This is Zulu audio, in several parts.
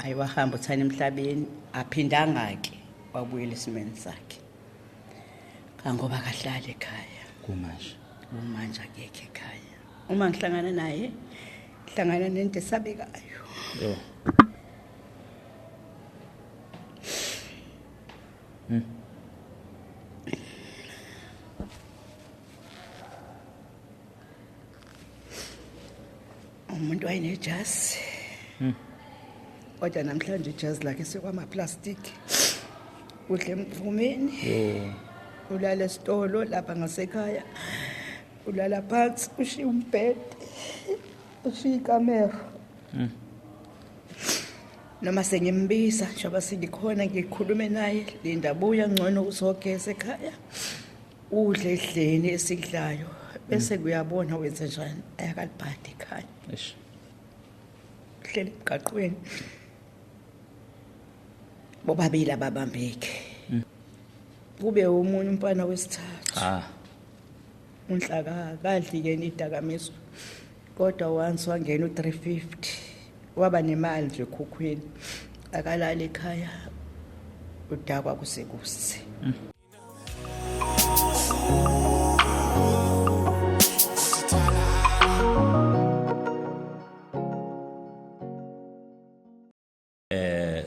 hayi wahamba uthana emhlabeni aphindanga ke wabuyela esimeni sakhe kangoba kahlala ekhaya kumanje akekho ekhaya uma ngihlangana naye hlangana nento esabekayo umuntu wayenejazi kodwa namhlanje ijazi lakhe sekwamaplastic udle emphumeni ulala esitolo lapha ngasekhaya ulala phansi ushiya umbhede ushiya ikamera noma sengimbiza njengoba singikhona ngikhulume naye Linda buya ngcono uzogeza ekhaya udle edleni esidlayo bese kuyabona wenza njani ayakalibhadi ekhaya hleli emgaqweni bobabili ababambeke kube umunye umfana wesithathu unhlaka kadli-ke nidakamiswa kodwa once wangena u350 waba nemali nje ekhukhwini akalala ekhaya udakwa kusekusi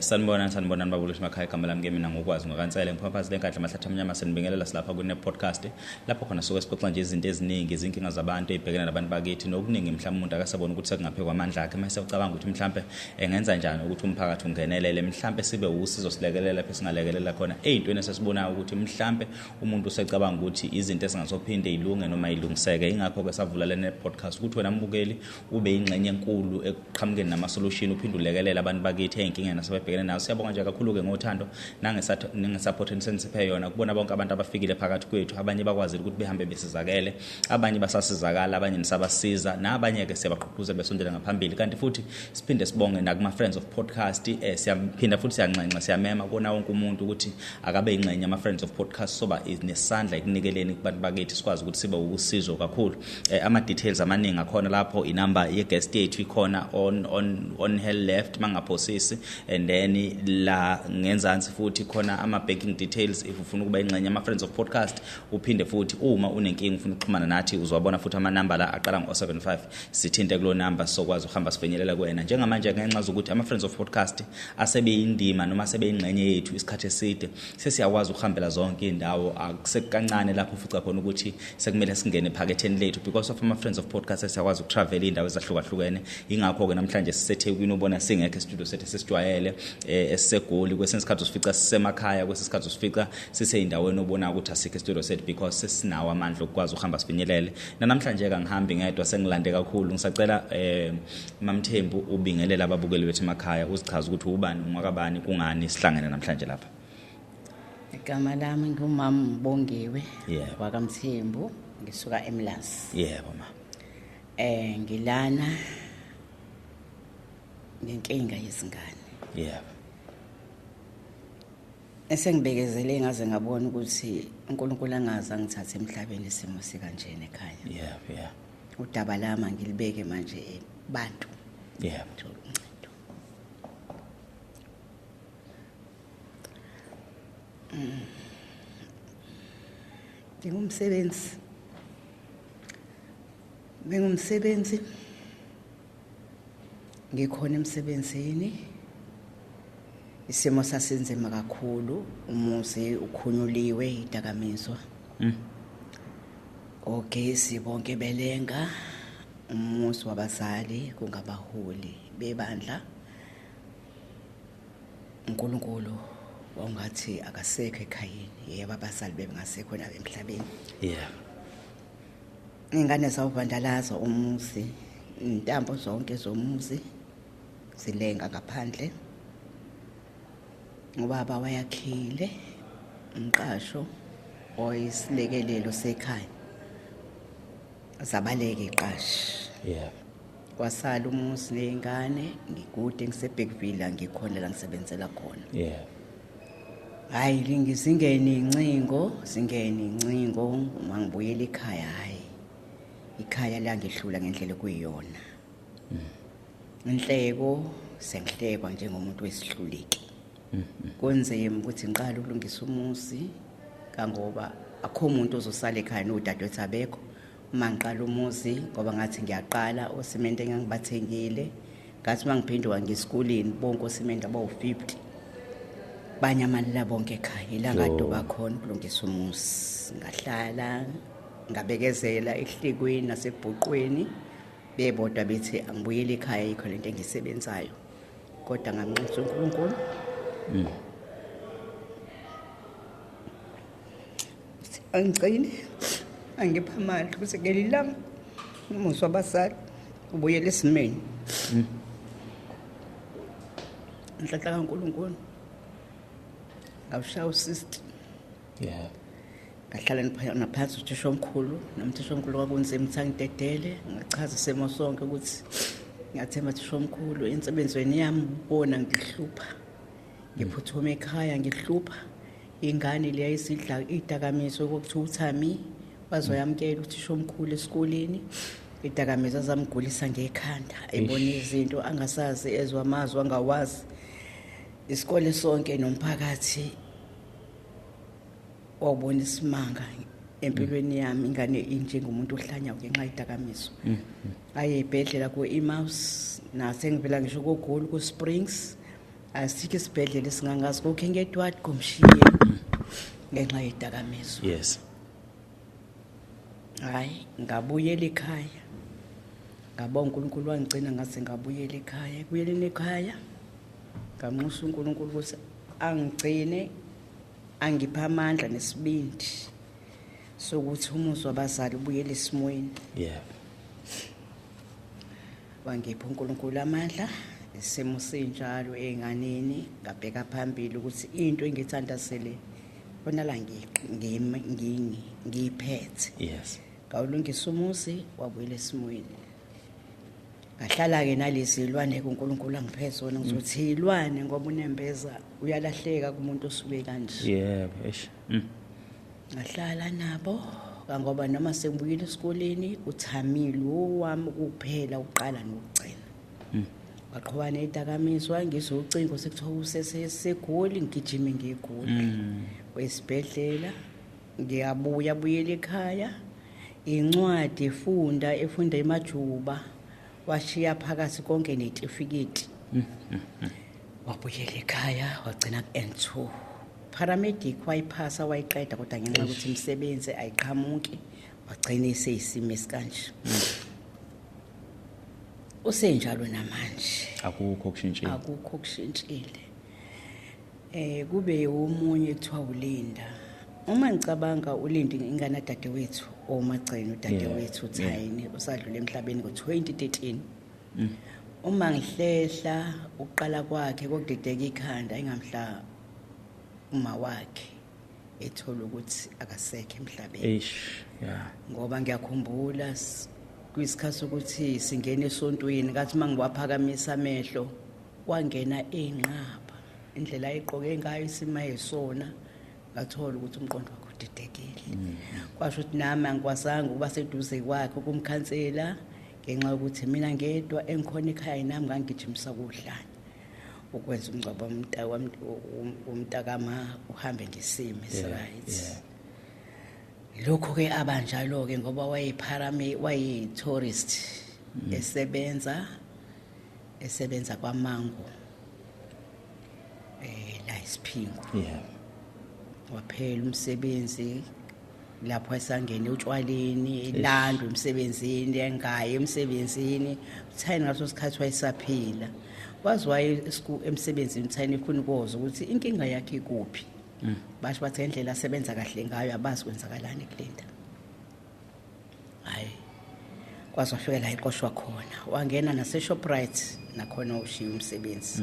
sanibonani babulisha emakhaya igama lami mina ngokwazi ngokansele ngiphaphazile enkandla amahlathi amnyama senibingelela silapha kune podcast lapho khona soke sixoxa nje izinto eziningi izinkinga zabantu ezibhekene nabantu bakithi nokuningi mhlawumbe umuntu akasabona ukuthi sekungaphe kwamandla akhe mase ucabanga ukuthi mhlawumbe engenza njani ukuthi umphakathi ungenelele mhlawumbe sibe usizo silekelela lapho singalekelela khona ezintweni esesibonayo ukuthi mhlawumbe umuntu usecabanga ukuthi izinto esingazophinde ilunge noma ilungiseke ingakho ke savula le podcast ukuthi wena mbukeli ube ingxenye enkulu ekuqhamukeni nama solution uphinde ulekelela abantu bakithi ezinkingeni nasebebhekene nazo siyabonga nje kakhulu ke ngothando nangesupport enisiphe yona kubona bonke abantu abafikile phakathi kwethu abanye bakwazi ukuthi behambe besizakele abanye basasizakala abanye nisabasiza nabanye ke siyabaqhuquzela besondela ngaphambili kanti futhi siphinde sibonge nakuma friends of podcast siyaphinda futhi siyanxenxa siyamema kona wonke umuntu ukuthi akabe ingxenye ama friends of podcast soba nesandla ekunikeleni kubantu bakithi sikwazi ukuthi sibe usizo kakhulu ama details amaningi akhona lapho inamba ye guest yethu ikhona on her left mangaphosisi and then la ngenzansi futhi khona ama banking details if ufuna ukuba ingxenye ama friends of podcast uphinde futhi uma unenkinga ufuna ukuxhumana nathi uzobona futhi ama number la aqala ngo075 sithinte kulo number sokwazi uhamba sifinyelela kuwena njengamanje ngenxa ukuthi ama friends of podcast asebeyindima noma asebeyingxenye yethu isikhathi eside sesiyakwazi ukuhambela zonke indawo akusekancane lapho ufica khona ukuthi sekumele singene phaketheni lethu because of ama friends of podcast siyakwazi ukutravel indawo ezahlukahlukene ingakho ke namhlanje sisethekwini ubona singekho studio sethu sesijwayele esegoli kwesinye isikhathi usifica sisemakhaya kwesinye isikhathi usifica siseyindaweni obona ukuthi asikho studio set because sesinawo amandla okwazi ukuhamba sifinyelele namhlanje ke ngihambi ngedwa sengilande kakhulu ngisacela Mamthembu ubingelela ababukeli bethu emakhaya uzichaza ukuthi ubani umwakabani kungani sihlangene namhlanje lapha igama lami ngumama Mbongiwe wakamthembu ngisuka eMlazi yebo ma ngilana nenkinga yezingane yebo esengibekezele ngaze ngabona ukuthi uNkulunkulu angaze angithathe emhlabeni isimo sikanjena ekhaya yebo udaba lami ngilibeke manje bantu yebo ngingumsebenzi ngikhona emsebenzini isimo sasenzima kakhulu umuzi ukhunyuliwe idakamiswa ogesi bonke belenga umuzi wabazali kungabaholi bebandla uNkulunkulu wangathi akasekho ekhayeni yebo abazali bengasekho la emhlabeni ingane zawuvandalaza umuzi intambo zonke zomuzi zilenga ngaphandle ubaba wayakhile umqasho oyisilekelelo sekhaya zabaleke iqashi kwasala umuzi nengane ngikude ngiseBackville ngikhona la ngisebenzela khona hayi lingizingene incingo uma ngibuyela ekhaya hayi ikhaya la ngihlula ngendlela kuyiyona inhleko sengihlekwa njengomuntu wesihluleki kunzima ukuthi ngiqale ukulungisa umuzi kangoba akho umuntu ozosala ekhaya nodadewethu abekho uma ngiqala umuzi ngoba ngathi ngiyaqala osimende engangibathengile ngathi mangiphindwa ngesikoleni bonke osimende abawu50 banyamalala bonke ekhaya ilanga doba khona ukulungisa umuzi ngahlala ngabekezela ehlekweni nasebhuqweni bebodwa bethi angibuyele ekhaya ikho lento engisebenzayo kodwa ngamnxusa uNkulunkulu angigcine angipha amandla ukuthi ngelilanga umuzi wabasali ubuyele esimeni inhlanhla kaNkulunkulu ngawushaya u60 ngahlala naphansi uthisha omkhulu nomthisha omkhulu kwakunzima ukuthi angidedele ngachaza isimo sonke ukuthi ngiyathemba thisha omkhulu insebenzweni yami ubona ngihlupha ngiphuthuma ekhaya ngihlupha ingane leya isidla idakamiso kokuthiwa uThami bazoyamkela uthisha omkhulu esikoleni idakamiso zamgulisa ngekhanda ayibona izinto angasazi ezwa amazwi angawazi isikole sonke nomphakathi wawubona isimanga empilweni yami ingane injengomuntu ohlanyayo ngenxa yedakamiso ayebhedlela ku-Emmaus nasengivela ngisho koGoli ku-Springs asikho isibhedlela esingangazi koKing Edward komshiye ngenxa yedakamiso yes hayi ngabuyela ekhaya ngabonga uNkulunkulu wangigcina ngathi ngabuyela ekhaya kuyeleni ekhaya ngamnxusa uNkulunkulu ukuthi angigcine angipha amandla nesibindi sokuthi umuzi wabazali ubuyele esimweni wangipha uNkulunkulu amandla isimo senjalo enganeni ngabheka phambili ukuthi into engithandazele bona la ngiyiphethe ngawulungisa umuzi wabuyela esimweni ngahlala ke nalezi ilwane kuNkulunkulu angiphethe zona ngizothi ilwane ngoba unembeza uyalahleka kumuntu osuke kanje ngahlala nabo kangoba noma sengibuyile esikoleni uThamile wami kuphela uqala nokugcina waqhubana nedakamiswa ngizocingo sekuthiwa usesegoli ngigijime ngegoli wesibhedlela ngiyabuya buyela ekhaya incwadi efunda eMajuba washiya phakathi konke netifiketi wabuyela ekhaya wagcina ku-N2 paramedic wayiphasa wayiqeda kodwa ngenxa ukuthi imisebenzi ayiqhamuki wagcina eseyisimo esikanje usenjalo namanje akukho okushintshile kube umunye kuthiwa uLinda uma ngicabanga uLindi ingane dadewethu omagcino udadewethu uThayini usadlule emhlabeni ngo2013 uma ngihlehla uqala kwakhe kokudedeka ikhanda engamhla uma wakhe ethola ukuthi akasekho emhlabeni ngoba ngiyakhumbula kwisikhathi ukuthi singene esontweni kathi mangiwaphakamisa amehlo wangena enqaba indlela ayiqoke ngayo isima yesona ngathola ukuthi umqondo wakhe udidekile kwasho ukuthi nami angikwazanga ukuba seduze kwakhe ukumkhansela ngenxa yokuthi mina ngedwa engikhona ekhaya nami ngangijimisa kudlana ukwenza umngcwabo umntakama uhambe ngesimo right lokho ke abanjalo ke ngoba wayi-tourist esebenza kwaMango la Isiphingo waphela umsebenzi lapho esangene utshwaleni ilandwe emsebenzini engayi emsebenzini uThayini ngaso sikhathi wayesaphila wazi emsebenzini uThayini efuna ukuzwa ukuthi inkinga yakhe ikuphi basho bathi indlela asebenza kahle ngayo abazi kwenzakalani kulenda hayi kwazi wafika la iqoshwa khona wangena naseShoprite nakhona ushiya umsebenzi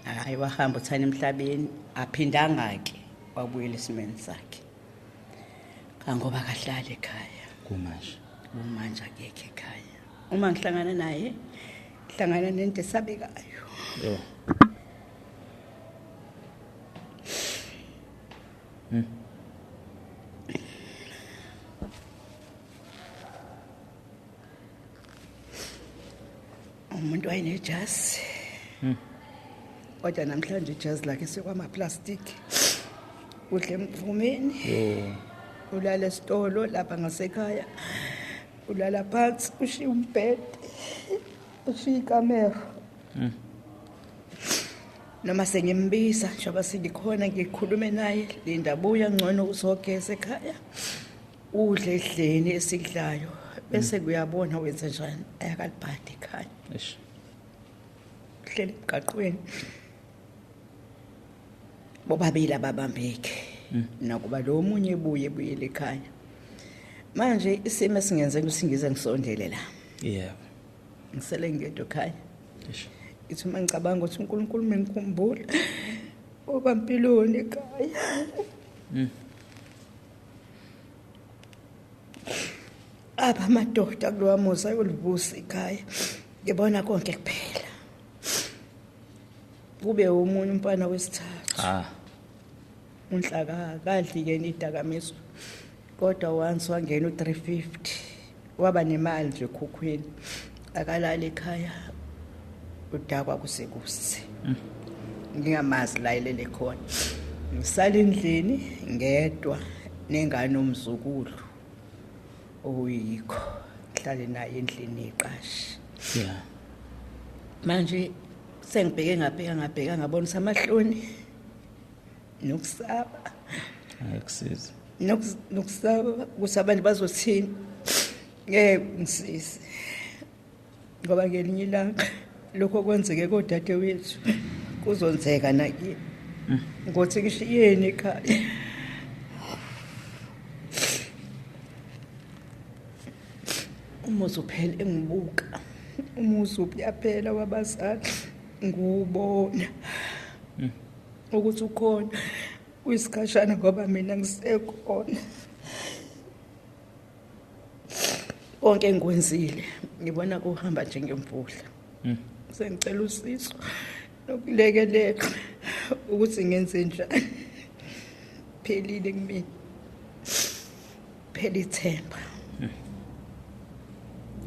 hayi wahamba uThayini emhlabeni aphindanga ke wabuyela esimeni sakhe kangoba kahlala ekhaya kumanje akekho ekhaya uma ngihlangana naye hlangana nento esabekayo umuntu wayenejasi kodwa namhlanje ijazi lakhe sekwamaplastic udle emvumeni ulala esitolo lapha ngasekhaya ulala phansi ushiya umbhede ushiya ikamera noma sengimbiza njengoba singikhona ngikhulume naye Linda buya ngcono uzogeza ekhaya udle edleni esidlayo bese kuyabona wenza njani ayakalibhadi ekhaya hleli emgaqweni bobabili ababambeke nakuba lo munye ebuyele ekhaya manje isimo esingenze ukuthi ngize ngisondele la ngisele ngedwa ekhaya ithi uma ngicabanga ukuthi uNkulunkulu mengikhumbula obampiloni ekhaya apha madoda kulowa musa yolivusa ekhaya ngibona konke kuphela kube umunye umfana wesithathu unhlaka kadli-ke nidakamizwa kodwa once wangena u350 waba nemali nje ekhukhwini akalala ekhaya udakwa kusekusi ngingamazi la ilele khona ngisala endlini ngedwa nengane umzukulu oyikho ngihlale naye endlini eqashi manje sengibheke ngabheka ngabona amahloni nokusaba akusiza nokusaba ukuthi abantu bazothini ngeke ngisize ngoba ngelinye ilanga lokho kwenzeke kodade wethu kuzonzeka nakini ngothi ngishiyeni ekhaya umuzi uphela engibuka umuzi uyaphela wabazali ngubona ukuthi ukhona uyisikhashana ngoba mina ngisekhona konke engikwenzile ngibona kuhamba njengemvula sengicela usizo nokulekelela ukuthi ngenze njani phelile kimi phela ithemba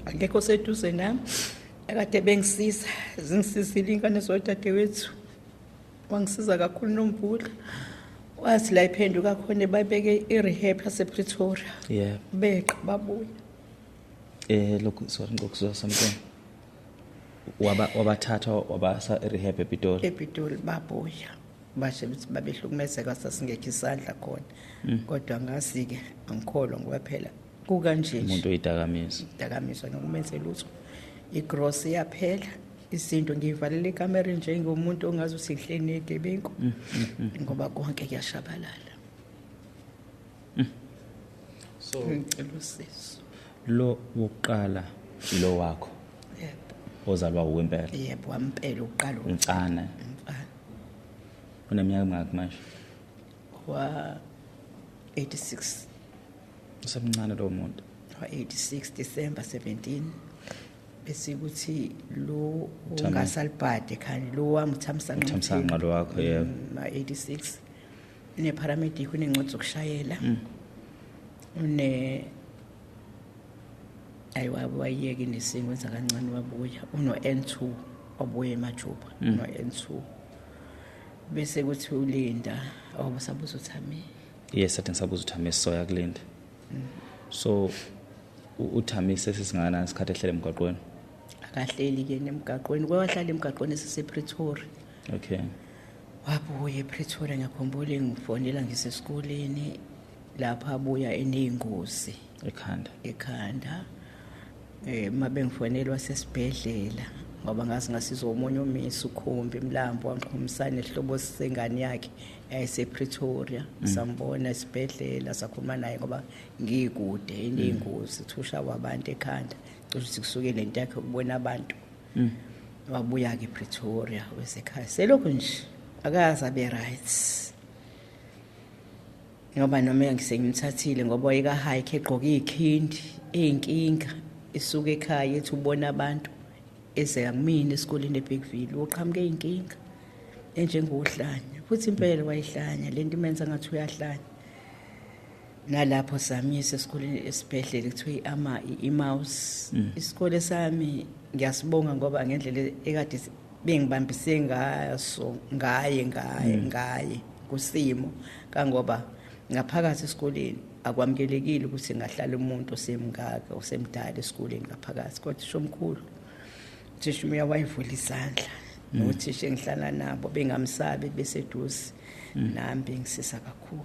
angekho seduze nami akade bengisiza zingisizile ingane zodadewethu wangisiza kakhulu noMvula wathi la iphenduka khona babeke irehab yasePretoria beqa babuya lokhu sorry ngokuzwa something wabathatha wabasa rehab ePitoli babuya bashe babehlukumezeka sasingekho isandla khona kodwa ngasi-ke angikholwa ngoba phela kukanje umuntu oyidakamizwa nokumenze lutho igross iyaphela izinto ngiyivalela ikamera njengomuntu ongazi ukuthi ngihleni egebengu ngoba konke kuyashabalala so ngicela usizo lo wokuqala lo wakho ozalwa uwempela yebo wampela uqala umfana uneminyaka mingaki manje wa 86 usemncane lo muntu wa 86 December 17 bese ukuthi lo ungasalibhade khani lo wami uThamsanqa lo wakho yebo ma 86 ne paramedic unencwadi zokushayela une ayiwayeke nesingo wenza kancane wabuya uno N2 wabuya eMajuba no N2 bese kuthi uLinda awusabuza uThami yes athi ngisabuza uThami soya kuLinda so uThami sesisingana isikhathi ehlele emgaqweni akahleli ke nemgaqweni kwahlala emgaqweni esePretoria okay wabuya ePretoria ngiyakhumbula ngifonela ngisesikoleni lapha abuya eneyingozi ekhanda mabengifonelwa sesibhedlela ngoba ngazi ngasizo umunye umisi ukhombi emlambo wanqhumisana ehlobo sengane yakhe yayisePretoria sambona esibhedlela sakhuluma naye ngoba ngikude eneyingozi thusha kwabantu ekhanda cishe kusuke lento yakhe ukubona abantu wabuya ke ePretoria wesekhaya selokhu nje akazi abe right ngoba noma ngisengimthathile ngoba wayeka hike egqoka ikhindi eyinkinga isuka ekhaya ethi ubona abantu eze kumina esikoleni eBigville uqhamuke inkinga enjengohlanya futhi impela wayihlanya lento imenza ngathi uyahlanya nalapho samyisa esikoleni esibhedlela kuthiwa iMouse isikole sami ngiyasibonga ngoba ngendlela ekade bengibambise ngaye kusimo kangoba ngaphakathi esikoleni akwamukelekile ukuthi ngahlala umuntu osemngaka osemdala esikoleni ngaphakathi kodwa shomkhulu uthisha uyawayivula isandla nothisha engihlala nabo bengamsabi beseduze nami bengisisa kakhulu.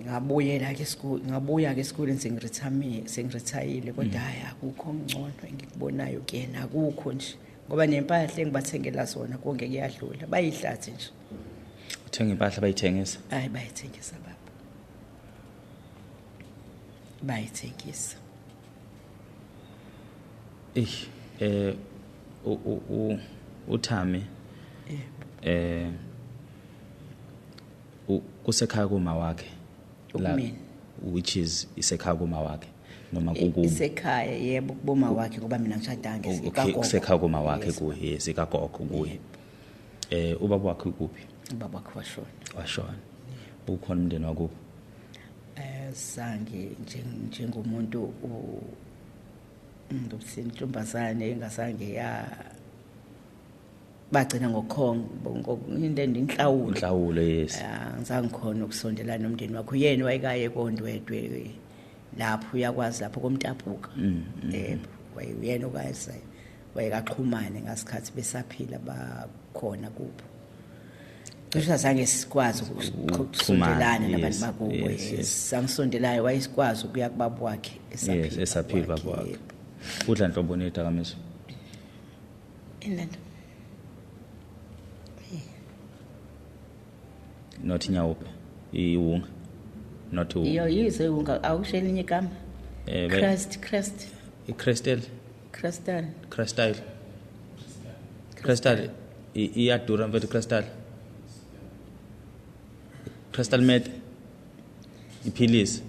Ngabuya ke esikoleni sengirethayile kodwa hayi akukho ongcono engikubonayo kuyena akukho nje ngoba nempahla engibathengela zona konke kuyadlula bayihlathi nje. Uthenga impahla bayithengisa? Hayi bayithengisa baba. Bayithengisa. uThami kusekhaya kuma wakhe la which is isekhaya kuma wakhe noma kuku isekhaya yebo kuboma wakhe ngoba mina ngishadanga esikakho kusekhaya kuma wakhe kuye sikagogo kuye ubaba wakhe kuphi? Ubaba wakhe washona ukhona umndeni wakuphi? Sange njengomuntu intombazane engasange bagcina into inhlawulo yes ngizange khona ukusondelana nomndeni wakho yena wayekaye kondwedwe lapho uyakwazi lapho komtapuka wayeyena okazi wayekaxhumane ngasikhathi besaphila bakhona kubo cishe zange sikwazi ukusondelana nabantu bakubo sangisondelayo wayesikwazi ukuya kubaba wakhe esaphila baba wakhe udla nhlobo nedakamizwa inento not nyawupe iwunga not u yo yize unga awushela inye igama crystal iyadura mfethu crystal med iphilisi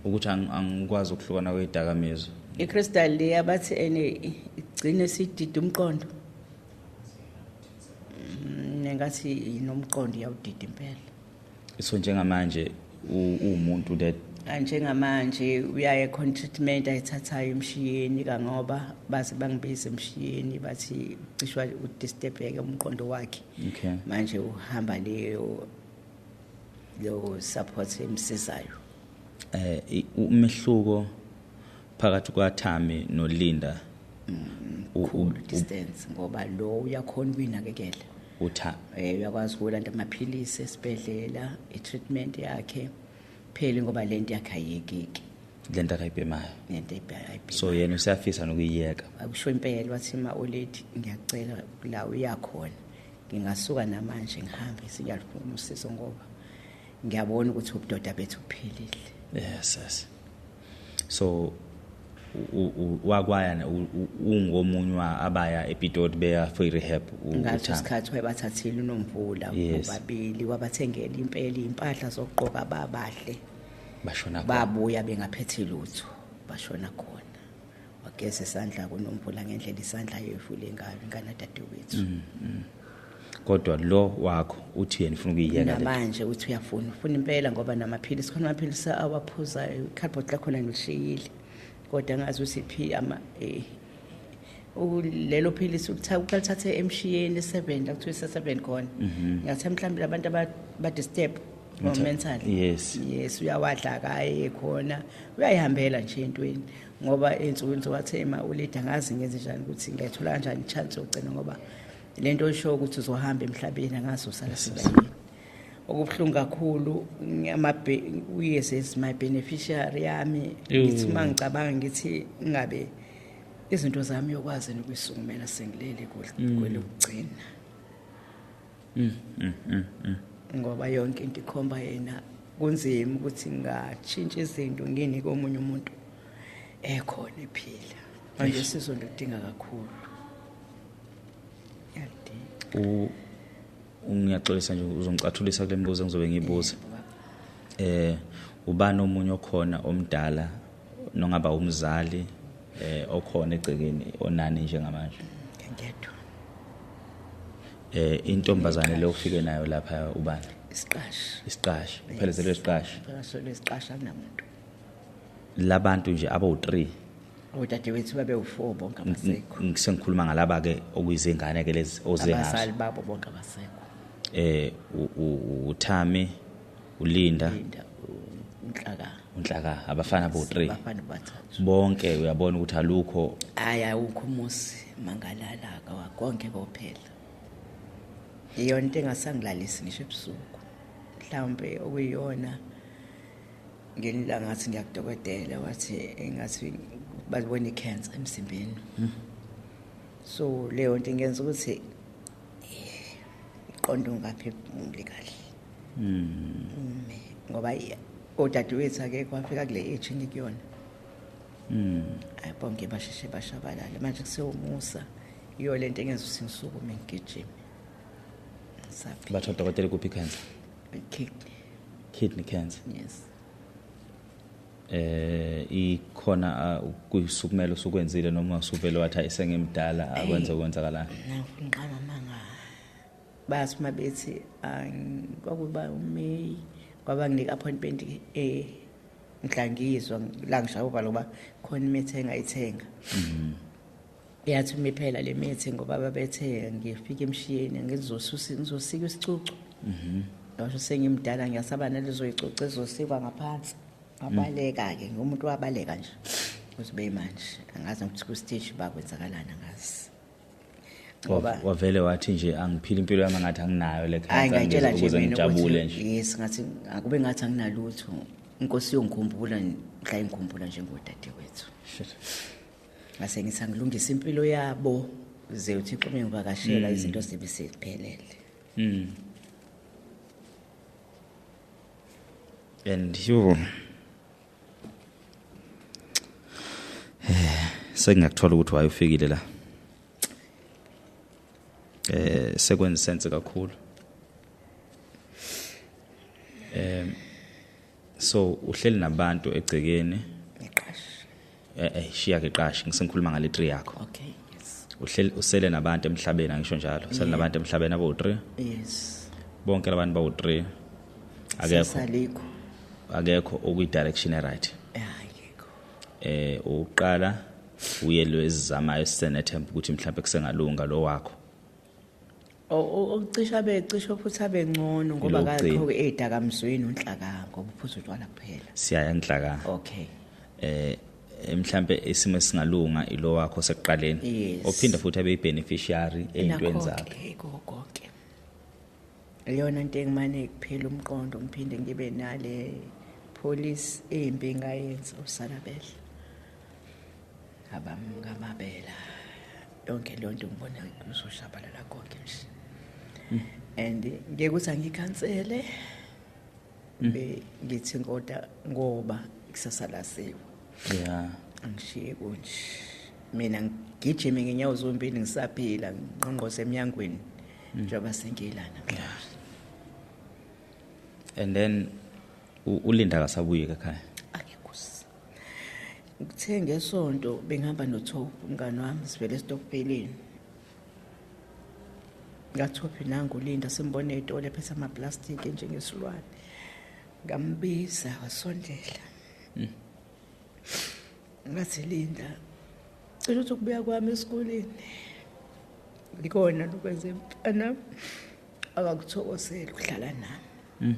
ukuthi angikwazi ukuhlukana kwedakamizwa iCrystal leyabathi igcine sidida umqondo ngathi inomqondo yawudida impela. So njengamanje umuntu that njengamanje uyaye treatment ayithathayo emshiyeni kangoba baze bangibiza emshiyeni bathi cishwa udisturbeke umqondo wakhe. Okay. Manje uhamba leyo support emsizayo. Umehluko phakathi kwaThami noLinda distance ngoba lo uyakhona ukuyinakekela. Uyakwazi ukulanda amaphilisi esibhedlela treatment yakhe pheli ngoba lento yakhe ayikiki lento akayibhemayo lento so yena usiyafisa nokuyiyeka akusho impela wathi ma oledi ngiyacela la uyakhona ngingasuka namanje ngihambe siyalifuna usizo ngoba ngiyabona ukuthi ubudoda bethu kuphelile. Yes so wakwayana ungomunye abaya ePitoli beya for rehab ngathi isikhathi wayebathathile uNomvula ubabili wabathengela impahla zokuqoka babahle bashona babuya bengaphethe lutho bashona khona wageza isandla kuNomvula ngendlela isandla yevule ngayo ingane dadewethu. Kodwa lo wakho uthi yena ufuna ukuyiyeka manje uthi ufuna impela ngoba namaphilisi khona amaphilisi awaphuza icarbohydrate lakhona ngishiyile kodwa ngazi usiphi lelo philisi ukuthathe emshiyeni 7 la kuthiwa 7 khona ngathi mhlawumbe labantu aba disturb mental yes uyawadla kaye khona uyayihambela nje entweni ngoba ensukwini zowathema ulida ngazi ngenze njani ukuthi ngiyathola kanjani chance yokugcina ngoba lento oyisho ukuthi uzohamba emhlabeni ngazo sala sibayini okubhlungu kakhulu uyes my beneficiary yami ngithi mangicabanga ngithi ngabe izinto zami yokwazi ukuyisungumela sengilele kwelokugcina ngoba yonke into ikhomba yena kunzima ukuthi ngatshintsha izinto nginike omunye umuntu ekhona ephila manje sizondidinga kakhulu. Ngiyaxolisa nje uzongicathulisa kule mbuzo engizobe ngiyibuza. Ubani omunye okhona omdala nongaba umzali okhona egcekeni onani njengamanje? Ngedwa. Intombazane le ufike nayo lapha ubani? Isiqashi. Phelezelwe isiqashi. Phelezelwe isiqashi akunamuntu. Labantu nje aba u3 Odadewethu babe u4 bonke abasekho. Ngisengikhuluma ngalaba ke okuyizingane ke lezi ozengazo. Abasali babo bonke abasekho. uThami, uLinda, uNhlaka abafana bo3. Abafana bathathu. Bonke uyabona ukuthi alukho Awukho umusi mangalala konke kophela. Iyona into engasangilalisi ngisho ebusuku. Mhlawumbe okuyiyona ngelila ngathi ngiyakudokotela wathi engathi bazibona icancer emzimbeni. So leyo nto ingenza ukuthi iqondo ngaphi kahle. Ngoba odadewethu akekho afika kule age engikuyona. Bonke basheshe bashabalala manje kusewumusa iyo lento engenza ukuthi ngisukume ngigijime. Batho dokotela kuphi cancer? Kidney cancer. Yes. Ikhona kuyisukumela usukwenzile noma usuvele wathi ayisengimdala akwenza kwenzakala. Ngiqala manga bathi mabethi kwakuba uMay kwaba nginika appointment ngihla la ngishaya uvalo ba khona imethi engayithenga. Yathi umiphela le methi ngoba babethe ngifika emshiyeni ngizosika isicucu. Ngisho sengimdala ngiyasaba nalezo icucu ezosikwa ngaphansi. Abaleka ke ngumuntu wabaleka nje. Kuzibe manje angazi ukuthi ku stage bakwenzakalana ngazi. Ngoba wavele wathi nje angiphila impilo yami ngathi anginayo le cancer ngiyatshela nje ukuze ngijabule nje. Yes ngathi akube ngathi anginalutho. Inkosi yongikhumbula mhla ingikhumbula njengodadewethu. Ngase ngithi angilungisa impilo yabo ze uthi kume ngivakashela izinto zibe seziphelele. And you sengiyakuthola ukuthi wayefikile la. Sekwenza sense kakhulu. So uhleli nabantu egcekeni. Iqashi. Shiya ke iqashi ngisengikhuluma ngale 3 yakho. Okay, yes. Uhleli usele nabantu emhlabeni angisho njalo. Usele nabantu emhlabeni abo3. Yes. Bonke labantu bawo3. Akekho okuyi direction right. Ayikho. Uqala uyelo ezizamayo senethemba ukuthi mhlawumbe kusengalunga lo wakho. Ocisha becisho futhi abengcono ngoba akakho edakamzweni uNhlaka ngoba uphuza utshwala kuphela. Siyaya eNhlaka. Okay. Mhlawumbe isimo singalunga ilo wakho sekuqaleni. Ophinda futhi abe beneficiary eyintweni zakhe. Konke. Leyona into engimane kuphela umqondo ngiphinde ngibe nale police embi ngayenza uSalabela. Abamabela yonke le nto ngibona kuzoshabalala konke nje. And ngeke ukuthi angikhansele ngithi ngoba kusasalasiwe. Yeah. Angishiye kunje. Mina ngigijime ngenyawo zombili ngisaphila ngqongqoze eminyangweni njengoba sengilana manje. And then uLinda kasabuye ekhaya. Akekusi. Ngithe ngesonto bengihamba noThopu umngane wami sivele esitokupheleni. Ngathophi nangu Linda simbone etole phesa ama plastic njengesilwane. Ngambiza wasondela. Ngathi Linda cela ukuthi ukubuya kwami esikoleni. Likona lokwenze mfana akakuthokozela ukuhlala nami.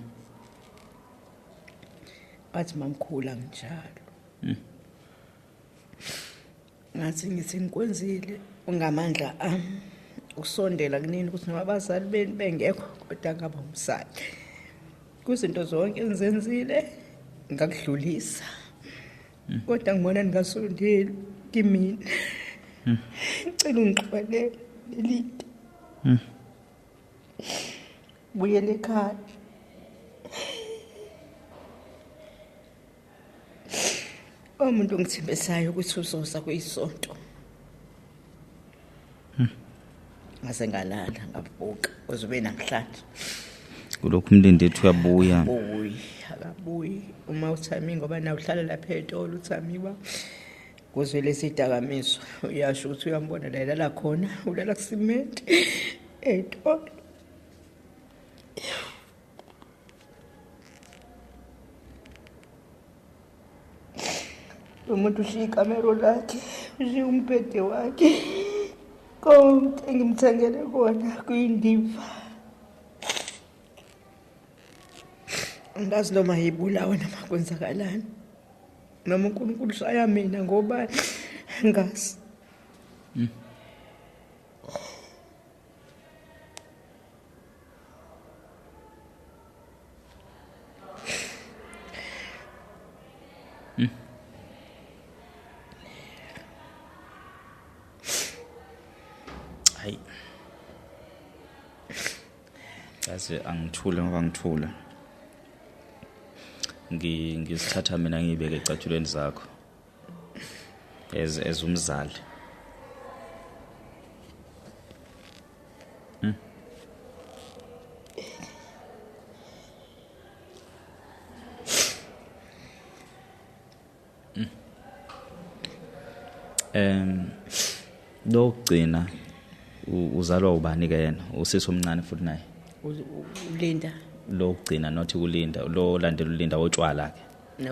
Athi mamkhula njalo. Ngathi ngithi ngikwenzile ungamandla ukusondela kunini ukuthi nabazali beni bengekho kodwa ngaba umsali. Kuzinto zonke engizenzile ngakudlulisa. Kodwa ngibona ningasondeli kimi. Ngicela ungixolele Linda. Buyele ekhaya. Umuntu ngithembisayo ukuthi uzoza kuyisonto. Ngase ngalala ngavuka uzobe namhlanje. Kulokhu umndeni ethu uyabuya. Akabuyi uma uThami ngoba na uhlala lapha eTolo uThami ba kuzwele sidakamiswa uyasho ukuthi uyambona la lala khona ulala kusimenti eTolo. umuntu ushiya ikamero lakhe, ushiya umbhede wakhe, konke engimthengele kona kuyindiva. Angazi noma yibulawa noma kwenzakalani, noma uNkulunkulu ushaya mina ngobani, ngazi. Hayi. Yazi angithule ngoba ngithula. Ngisithatha mina ngibeke ecathulweni zakho. As umzali. Lokugcina uzalwa ubani ke yena? Usisi omncane futhi naye. Ulinda. Lokugcina nothi kulinda, lo landela ulinda otshwala ke.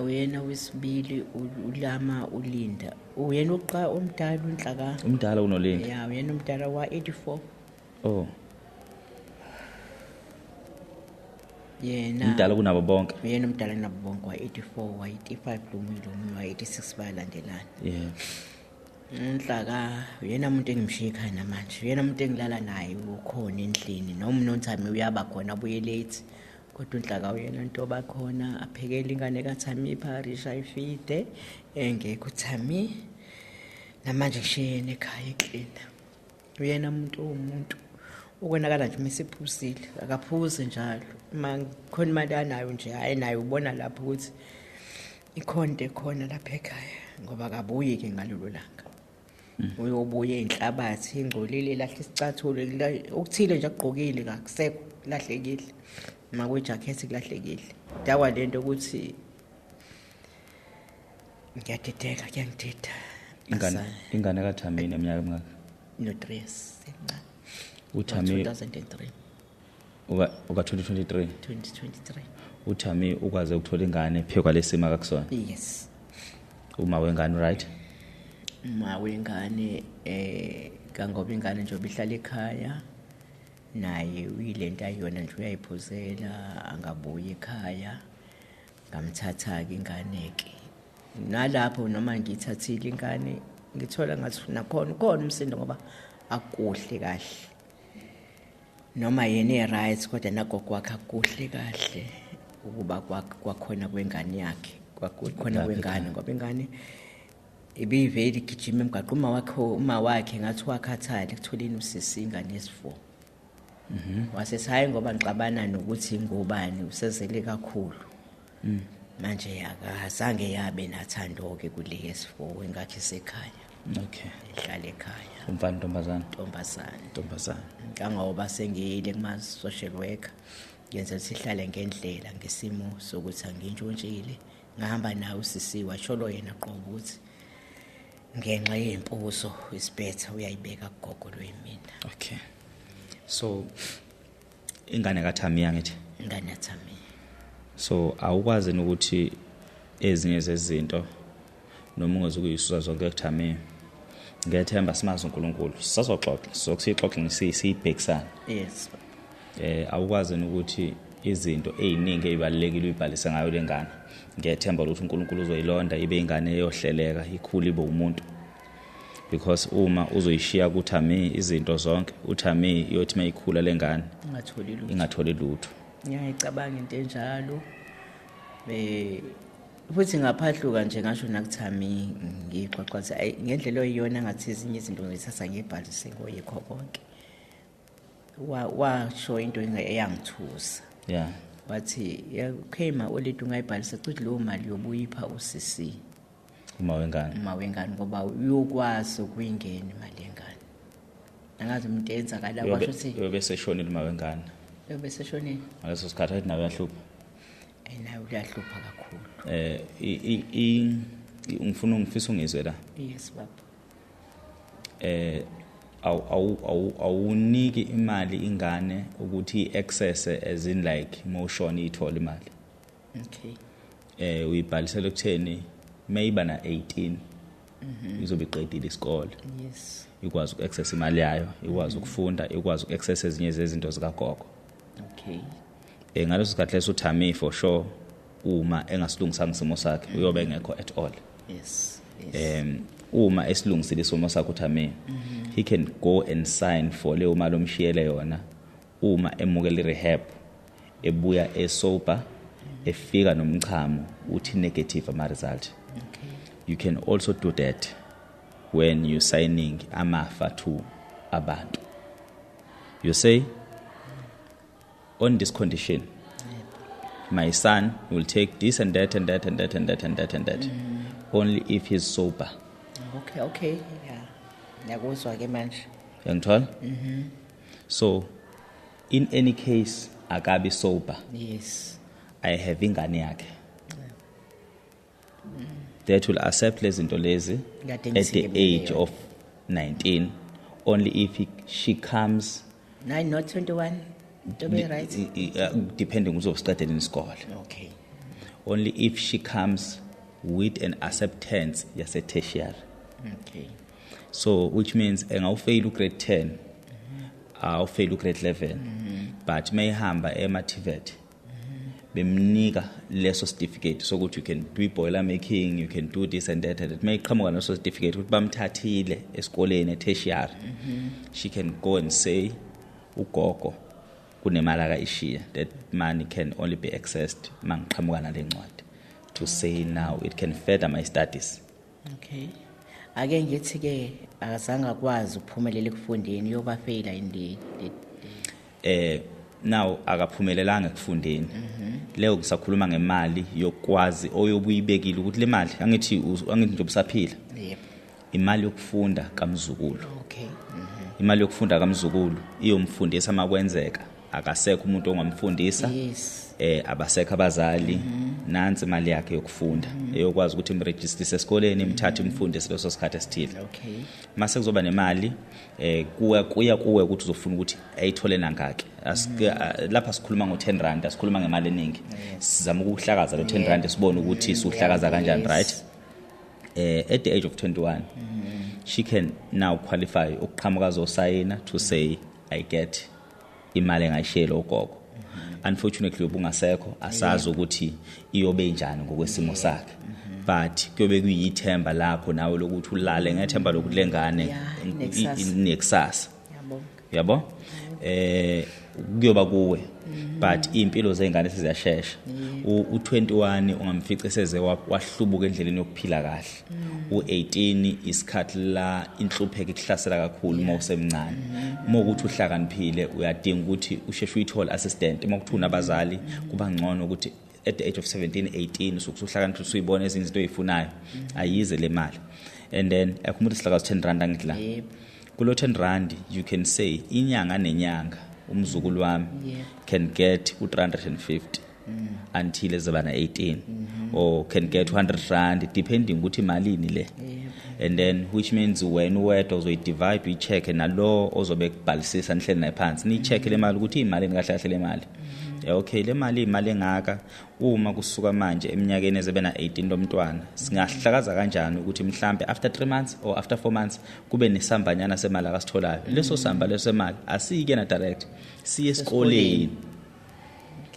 Uyena wesibili ulama ulinda. Uyena oqa omdala uNhlaka. Umdala unolinda. Yeah, uyena umdala wa84. Oh. Yena Umdala kunabo bonke. uyena umdala nabo bonke wa84, wa85 Lumile, omunye wa86 bayalandelana. Yeah. Unhlaka uyena umuntu engimshiya ekhaya namanje. Uyena umuntu engilala naye ukhona endlini. Noma uNothami uyaba khona abuye late. Kodwa uNhlaka uyena into obakhona aphekela ingane kaThami iParisha ifide engekho uThami. Namanje ngishiyene ekhaya eklina. Uyena umuntu ukonakala nje mesiphusile, akaphuze njalo. Khona imali anayo nje, hayi nayo ubona lapho ukuthi ikhonto khona lapha ekhaya ngoba akabuyi ke ngalolu langa. Uyobuye inhlabathi ingcolile lahle isicathulo okuthile nje agqokile kakusekho lahlekile. Makwe jacket kulahlekile. Dawa lento ukuthi ngiyadideka kuyangidida. Ingane kaThami eminyaka emingaka? No 3 years encane. uThami 2023. uka 2023. 2023. uThami ukwaze ukuthola ingane phekwa lesima kakusona. Yes. Uma wengane right? Uma wengane kangoba ingane nje obihlala ekhaya naye uyilento ayona nje uyayiphuzela angabuye ekhaya. Ngamthatha ke ingane ke. Nalapho noma ngithathile ingane ngithola ngathi nakhona ukhona umsindo ngoba akuhle kahle. Noma yena right kodwa nagogo wakhe akuhle kahle ukuba kwakhona kwengane yakhe. Kwakhona kwengane ngoba ingane ibiveli gijima emgaqo uma wakhe ngathi wakhathala ekutholeni usisi ingane yesi4. Wasesayi ngoba ngixabana nokuthi ingubani usezele kakhulu. Manje akazange yabe nathando ke kule yesi4 engathi sekhaya. Okay. Ehlala ekhaya. Umfana Ntombazana. Kangoba sengiyile kuma social worker. Yenza sihlale ngendlela ngesimo sokuthi angintshontshile. Ngahamba nawe usisi washolo yena qobo ukuthi ngenxa yempuzo isibetha uyayibeka kugogo lwemina. Okay. So ingane kaThami yangithi. Ingane yaThami. So awukwazi ukuthi ezinye zezinto noma ungezukuyisusa zonke kuThami. Ngiyethemba simazi uNkulunkulu. Sisazoxoxa, sokusixoxa siyibhekisana. Yes. Awukwazi ukuthi izinto eziningi ezibalekile uyibhalise ngayo lengane. Ngiyethemba ukuthi uNkulunkulu uzoyilonda ibe ingane eyohleleka, ikhulu ibe umuntu. Because uma uzoyishiya kuThami izinto zonke, uThami iyothi mayikhula lengane ingatholi lutho. Ngiyayicabanga into enjalo. Futhi ngaphahluka nje ngasho nakuThami ngixoxathi ngendlela oyiyona ngathi ezinye izinto ngizithatha ngibhalise ngoyikho konke. Washo into eyangithusa. Yeah. Wathi yakhema olithi ungayibhalisa cishe leyo mali yobuyipha usisi. Uma wengane ngoba uyokwazi ukuyingena imali yengane. Angazi umuntu enzakala kwasho ukuthi yobe seshonile uma wengane. Yobe seshonile. Ngaleso sikhathi athi nawe yahlupha. Nawe uyahlupha kakhulu. Ngifisa ungizwe la. Yes baba. Awuniki imali ingane ukuthi access as in like motion ithole imali. Okay. Uyibhalisela ukutheni mayiba na 18 izobe iqedile isikole Yes. ikwazi uku-access imali yayo ikwazi ukufunda ikwazi uku-access ezinye zezinto zikagogo Okay. ngaleso sikhathi leso uThami for sure uma engasilungisanga isimo sakhe uyobe engekho at all. Yes. Yes. Uma esilungisile isimo sakhe uThami he can go and sign for leyo mali omshiyele yona uma emukele rehab ebuya esober efika nomchamo uthi negative ama result. Okay. You can also do that when you signing amafa to abantu. You say on this condition my son will take this and that and that and that and that and that and that only if he's sober. Okay. Yeah. Yakuzwa ke manje. Uyangithola? So in any case akabi sober. Yes. I have ingane yakhe. That will accept lezi zinto lezi Kade at the ngisikebele age yona. of 19 only if she comes 9 not 21. To be right. depending uzosiqedela isikole. Okay. Only if she comes with an acceptance yase tertiary. Okay. So which means engawufail grade 10 awufail grade 11 but mayihamba ema-TVET bemnika leso certificate sokuthi you can do boiler making, you can do this and that and that. Mayiqhamuka leso certificate ukuthi bamthathile esikoleni e-tertiary she can go and say ugogo kunemali akayishiya that money can only be accessed mangiqhamuka nale ncwadi to say now it can further my studies. Okay. Ake ngithi ke akazange akwazi ukuphumelela ekufundeni yoba fail in the now akaphumelelanga ekufundeni leyo kusakhuluma ngemali yokwazi oyobuyibekile ukuthi le mali angithi nje ubusaphila Yep. imali yokufunda kamzukulu. Okay. Imali yokufunda kamzukulu iyomfundisa makwenzeka akasekho umuntu ongamfundisa Yes. abasekho abazali nansi imali yakhe yokufunda eyokwazi ukuthi imregister esikoleni imthathe imfundise leso sikhathi esithile. Okay. Mase kuzoba nemali kuya kuwe ukuthi uzofuna ukuthi ayithole nangaki lapha sikhuluma ngo10 rand asikhuluma ngemali eningi sizama ukuhlakaza lo 10 rand sibone ukuthi siuhlakaza kanjani. Yes. Right. At the age of 21 she can now qualify ukuqhamuka zosayina to say I get imali engayishelo ugogo. Unfortunately ubungasekho asazi ukuthi iyobe njani ngokwesimo sakhe but kuyobe kuyithemba lakho nawe lokuthi ulale ngethemba lokulengane nekusasa. Yabo kuyoba kuwe but impilo zengane siziyashesha. U21 ungamfica seze wahlubuka endleleni yokuphila kahle. U18 isikhathi la inhlupheko ikuhlasela kakhulu uma usemncane. Uma ukuthi uhlakaniphile uyadinga ukuthi usheshe uyithole assistant uma kuthi unabazali kuba ngcono ukuthi at the age of 17 18 usuhlakaniphile usuyibona ezinye izinto oyifunayo ayize le mali and then akhumula isilakazi 10 rand angithi la kulo 10 rand you can say inyanga nenyanga umzukulu wami can get u350 until ezabana 18 or can get 200 rand depending ukuthi malini le. And then which means when uwedwa uzoyidivide uyicheck nalo ozobe kubhalisisa nihleli naye phansi ni-check le mali ukuthi imali kahle kahle le mali. Okay le mali imali engaka uma kusuka manje eminyakeni ezebena 18 lomntwana singahlakaza kanjani ukuthi mhlambe after 3 months or after 4 months kube nesambanyana semali akasitholayo. Leso samba leso semali asike na direct siye esikoleni.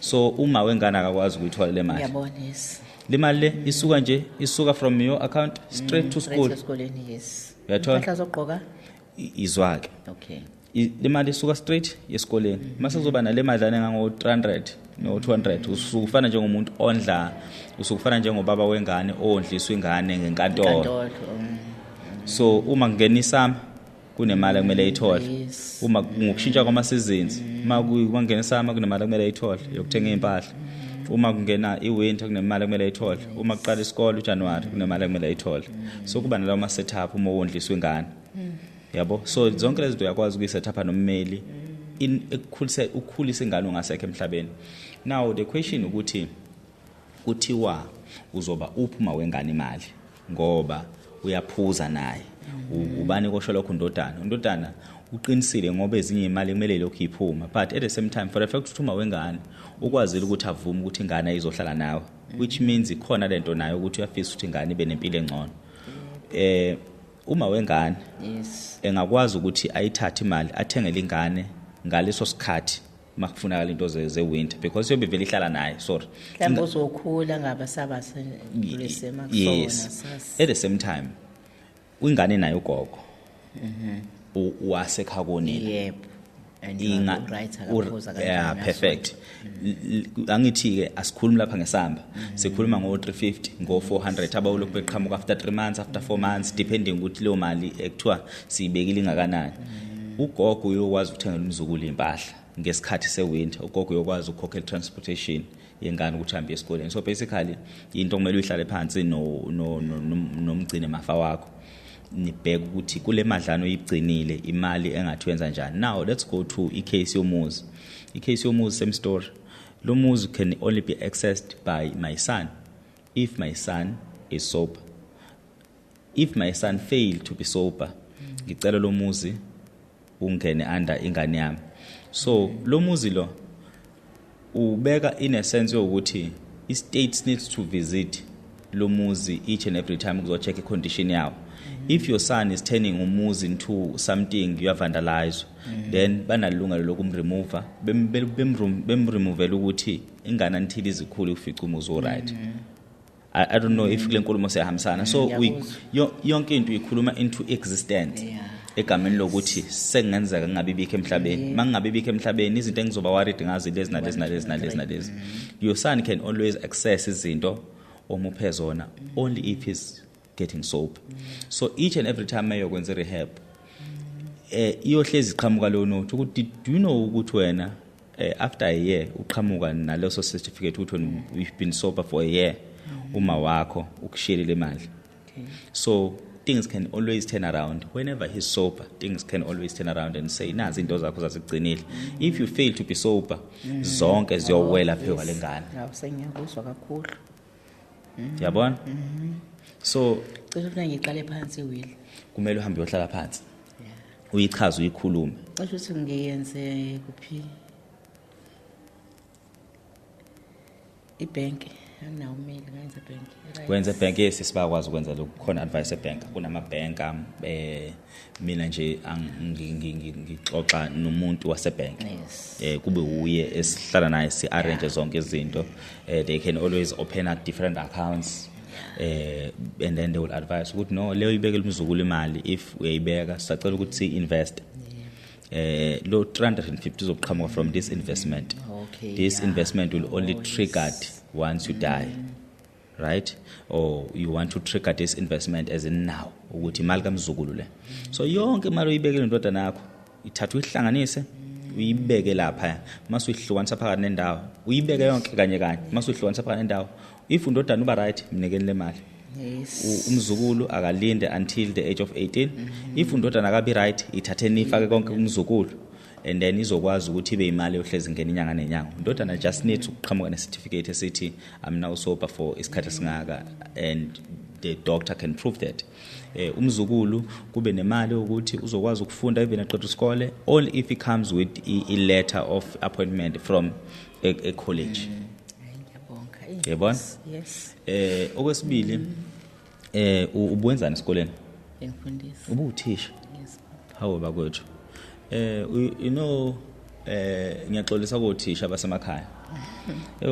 So uma wengane akakwazi ukuyithola le mali Yabona. Yes. le mali le isuka from your account straight to school. Esikoleni. Yes. Uyathola? Impahla zokugqoka. Izwake Okay. le mali isuka straight esikoleni mase kuzoba nale madlana engango 300 no 200 usufana njengomuntu ondla usufana njengobaba wengane ondliswa ingane ngenkantolo. So uma kungenisama kunemali ekumele ayithole. Yes. Uma ngokushintsha kwama seasons uma kungenisama kunemali ekumele ayithole yokuthenga impahla. Uma kungena iwinter kunemali ekumele ayithole. Uma kuqala isikole uJanuary kunemali ekumele ayithole. So kuba nalawo ma setup uma wondliswa ingane. Yabo so zonke lezi zinto uyakwazi ukuyisetapha nommeli in ukukhulisa ingane ongasekho emhlabeni. Now the question ukuthi kuthiwa uzoba uphuma wengane imali ngoba uyaphuza naye ubani kosho lokho undodana uqinisile ngoba ezinye imali kumele lokhu iphuma, but at the same time for the fact ukuthi uma wengane ukwazile ukuthi avume ukuthi ingane izohlala nawe, which means ikhona lento nayo ukuthi uyafisa ukuthi ingane ibe nempilo engcono. Uma wengane engakwazi ukuthi ayithathe imali athengele ingane ngaleso sikhathi makufunakala into ze-winter because yobe vele ihlala naye, sorry, mhlawumbe uzokhula ngabasaba lesema kusona. Yes, at the same time ingane nayo ugogo wasekhakonini. Yebo, and right akaphuza yeah, perfect. Angithi ke asikhulumi lapha ngesamba, sikhuluma ngo350 ngo400 abawulokhu beqhamuka after 3 months after 4 months depending ukuthi leyo mali ekuthiwa siyibekile ingakanani. Ugogo uyokwazi ukuthengela umzukulu impahla ngesikhathi sewinter, ugogo uyokwazi ukukhokhela transportation yengane ukuthi hambe esikoleni. So basically into kumele uyihlale phansi nomgcine mafa wakho nibheke ukuthi kule madlana oyigcinile imali engathi wenza njani. Now let's go to icase yomuzi. Icase yomuzi same story. Lo muzi can only be accessed by my son if my son is sober. If my son fail to be sober, ngicela lo muzi ungene under ingane yami. So lo muzi lo ubeka in a sense yokuthi i-state needs to visit lo muzi each and every time kuzo check condition yawo. If your son is turning umuzi into something you have vandalized, then banalungelo lokumremover bemremovela ukuthi ingane until izikhulu ufica umuzi o right. I don't know if kule nkulumo siyahambisana. So yonke into ikhuluma into existence. Egameni lokuthi sekungenzeka ngingabibikho emhlabeni. Mangingabibikho emhlabeni izinto engizoba worried ngazo lezi. Your son can always access izinto omuphe zona only if he's getting sober. So each and every time ayokwenza rehab iyohlezi iqhamuka lo note ukuthi do you know ukuthi wena after a year uqhamuka naleso certificate ukuthi we've been sober for a year uma wakho ukushiyele le mali. So things can always turn around whenever he's sober. Things can always turn around and say nazi into zakho zazigcinile. If you fail to be sober zonke ziyowela phe kwalengane. Sengiyakuzwa kakhulu. Yabona? So cishe ukuthi ngiqale phansi Will. Kumele uhambe uyohlala phansi. Uyichaza uyikhulume. Cishe ukuthi ngiyenze kuphi? Ibank anginawo umeli ngenza bank. Kwenza bank sibakwazi ukwenza lokho khona advice ebank. Kunama bank mina nje ngixoxa nomuntu wasebank. Kube uye esihlala naye si arrange zonke izinto. They can always open up different accounts. And then they will advise ukuthi no leyo ibekele umzukulu imali if uyayibeka sicela ukuthi invest lo 350 uzoqhamuka from this investment. This investment will only triggered once you die, right? Or you want to trigger this investment as in now ukuthi imali kamzukulu le. So yonke imali uyibekele indodana yakho ithatha uyihlanganise uyibeke lapha mase uyihlukanisa phakathi nendawo uyibeke yonke kanye mase uyihlukanisa phakathi nendawo. If undodana uba right mnikele le mali. Umzukulu akalinde until the age of 18. If undodana akabi right ithathe nifake konke umzukulu and then izokwazi ukuthi ibe imali yohlezi ngene inyanga nenyanga. Undodana just needs ukuqhamuka ne-certificate esithi I'm now sober for isikhathi singaka and the doctor can prove that. Umzukulu kube nemali ukuthi uzokwazi ukufunda even aqeda isikole only if he comes with a letter of appointment from a college. Yabona? Yes. Okwesibili ubwenzani esikoleni? Ngifundisa. Ubuthisha. Yes. Hawo bakwethu. You know ngiyaxolisa kothisha basemakhaya.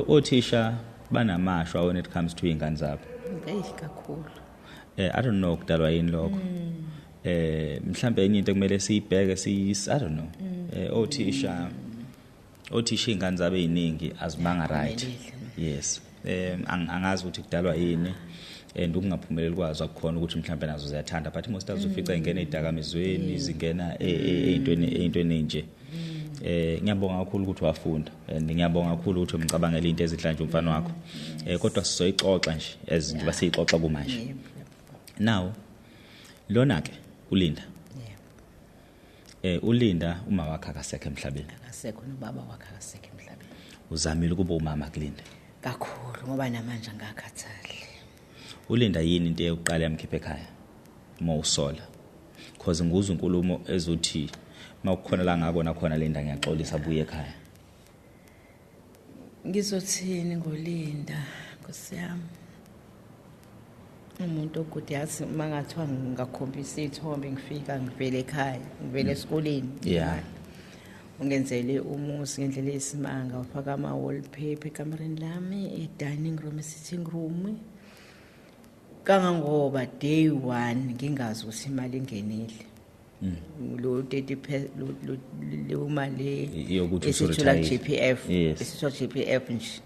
Othisha banamashwa when it comes to ingane zabo. Kakhulu. I don't know kudalwa yini lokho. Mhlambe enye into kumele siyibheke I don't know. Othisha ingane zabo eziningi azibanga right. Yes. Angazi ukuthi kudalwa yini and ukungaphumeleli kwazo akukhona ukuthi mhlambe nazo ziyathanda but most azofica ingene edakamizweni zingena eintweni nje. Ngiyabonga kakhulu ukuthi wafunda and ngiyabonga kakhulu ukuthi umcabangela into ezihlanje umfana wakho. Kodwa sizoyixoxa nje ezinto basiyixoxa kumanje. Now lona ke uLinda. uLinda uma wakhe akasekho emhlabeni. Akasekho nobaba wakhe akasekho emhlabeni. Uzamile kuba umama kuLinda. Kakhulu ngoba namanje ngakhathali. uLinda yini into yokuqala yamkhipha ekhaya? Mawusola. Because nguzwe inkulumo ezothi mawukhona la ngakona khona Linda ngiyaxolisa buye ekhaya. Ngizothini ngoLinda Nkosi yami? Umuntu okude yazi mangathiwa ngakhombisa izithombe ngifika ngivele ekhaya, ngivele esikoleni. Yeah. Ungenzele umuzi ngendlela esimanga ufaka ama wallpaper ekamereni lami, e-dining room, sitting room. Kangangoba day 1 ngingazi ukuthi imali ingenile. Lo 30 lo mali yokuthi esithola usuretire. GPF, Yes. esithola GPF nje.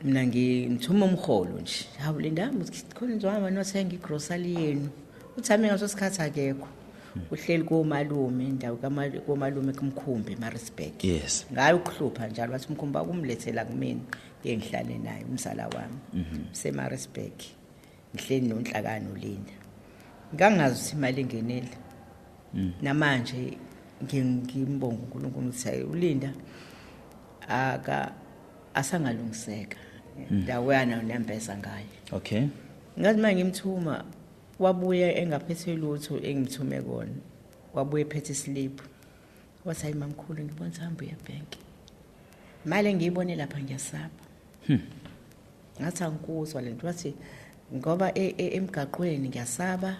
Mina ngithuma umholo nje. Hawu Linda khona ngizohamba nothenga igrocery yenu. Uthame ngaso sikhathi akekho. Uhleli komalume indawo komalume kumkhumbi Maritzburg. Yes. Ngayo ukuhlupha njalo bathi umkhumba kumlethela kumina ngihlale naye umsala wami seMaritzburg. Ngihleli noNhlakano Linda. Ngangazi ukuthi imali ingenile. Namanje ngimbonga uNkulunkulu ukuthi uLinda asangalungiseka. Dawena unembeza ngayo. Okay. Ngathi manje ngimthuma wabuye engaphethe lutho engimthume kona. Wabuye ephethe slip. Wathi hayi mamkhulu ngibona hambe ebank. Imali engiyibone lapha ngiyasaba. Ngathi angikuzwa lento wathi ngoba emgaqweni ngiyasaba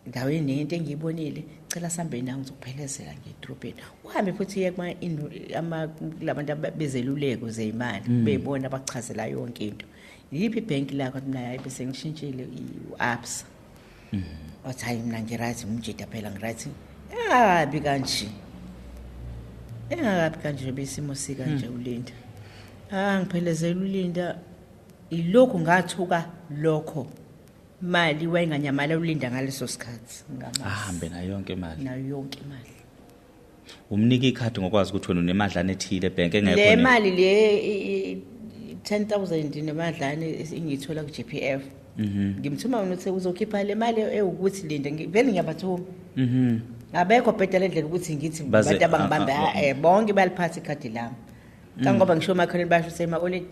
ndaweni into engiyibonile cela sambe nawe ngizokuphelezela ngedrobheni. Uhambe futhi uye labantu bezeluleko zeimali beyibona abachazela yonke into. Yiphi ibank lakho mina hayi bese ngishintshile iAbsa. Wathi hayi mina ngiright umjida phela ngiright. Engabi kanje. Engabi kanje besimo sika nje uLinda. Ngiphelezela uLinda ilokhu ngathuka lokho. Mali wayenganyamala uLinda ngaleso sikhathi ngamazi. Ahambe nayo yonke imali. Nayo yonke imali. Umnika ikhadi ngokwazi ukuthi wena unemadlana ethile ebank engekho. Le mali le 10,000 nemadlana ingithola ku GPF. Ngimthuma ukuthi uzokhipha le mali ewukuthi Linda vele ngiyabathuma. Ngabekho bhedela endlela ukuthi ngithi abantu abangibamba bonke baliphatha ikhadi lami. Kangoba ngisho makhona basho sema ole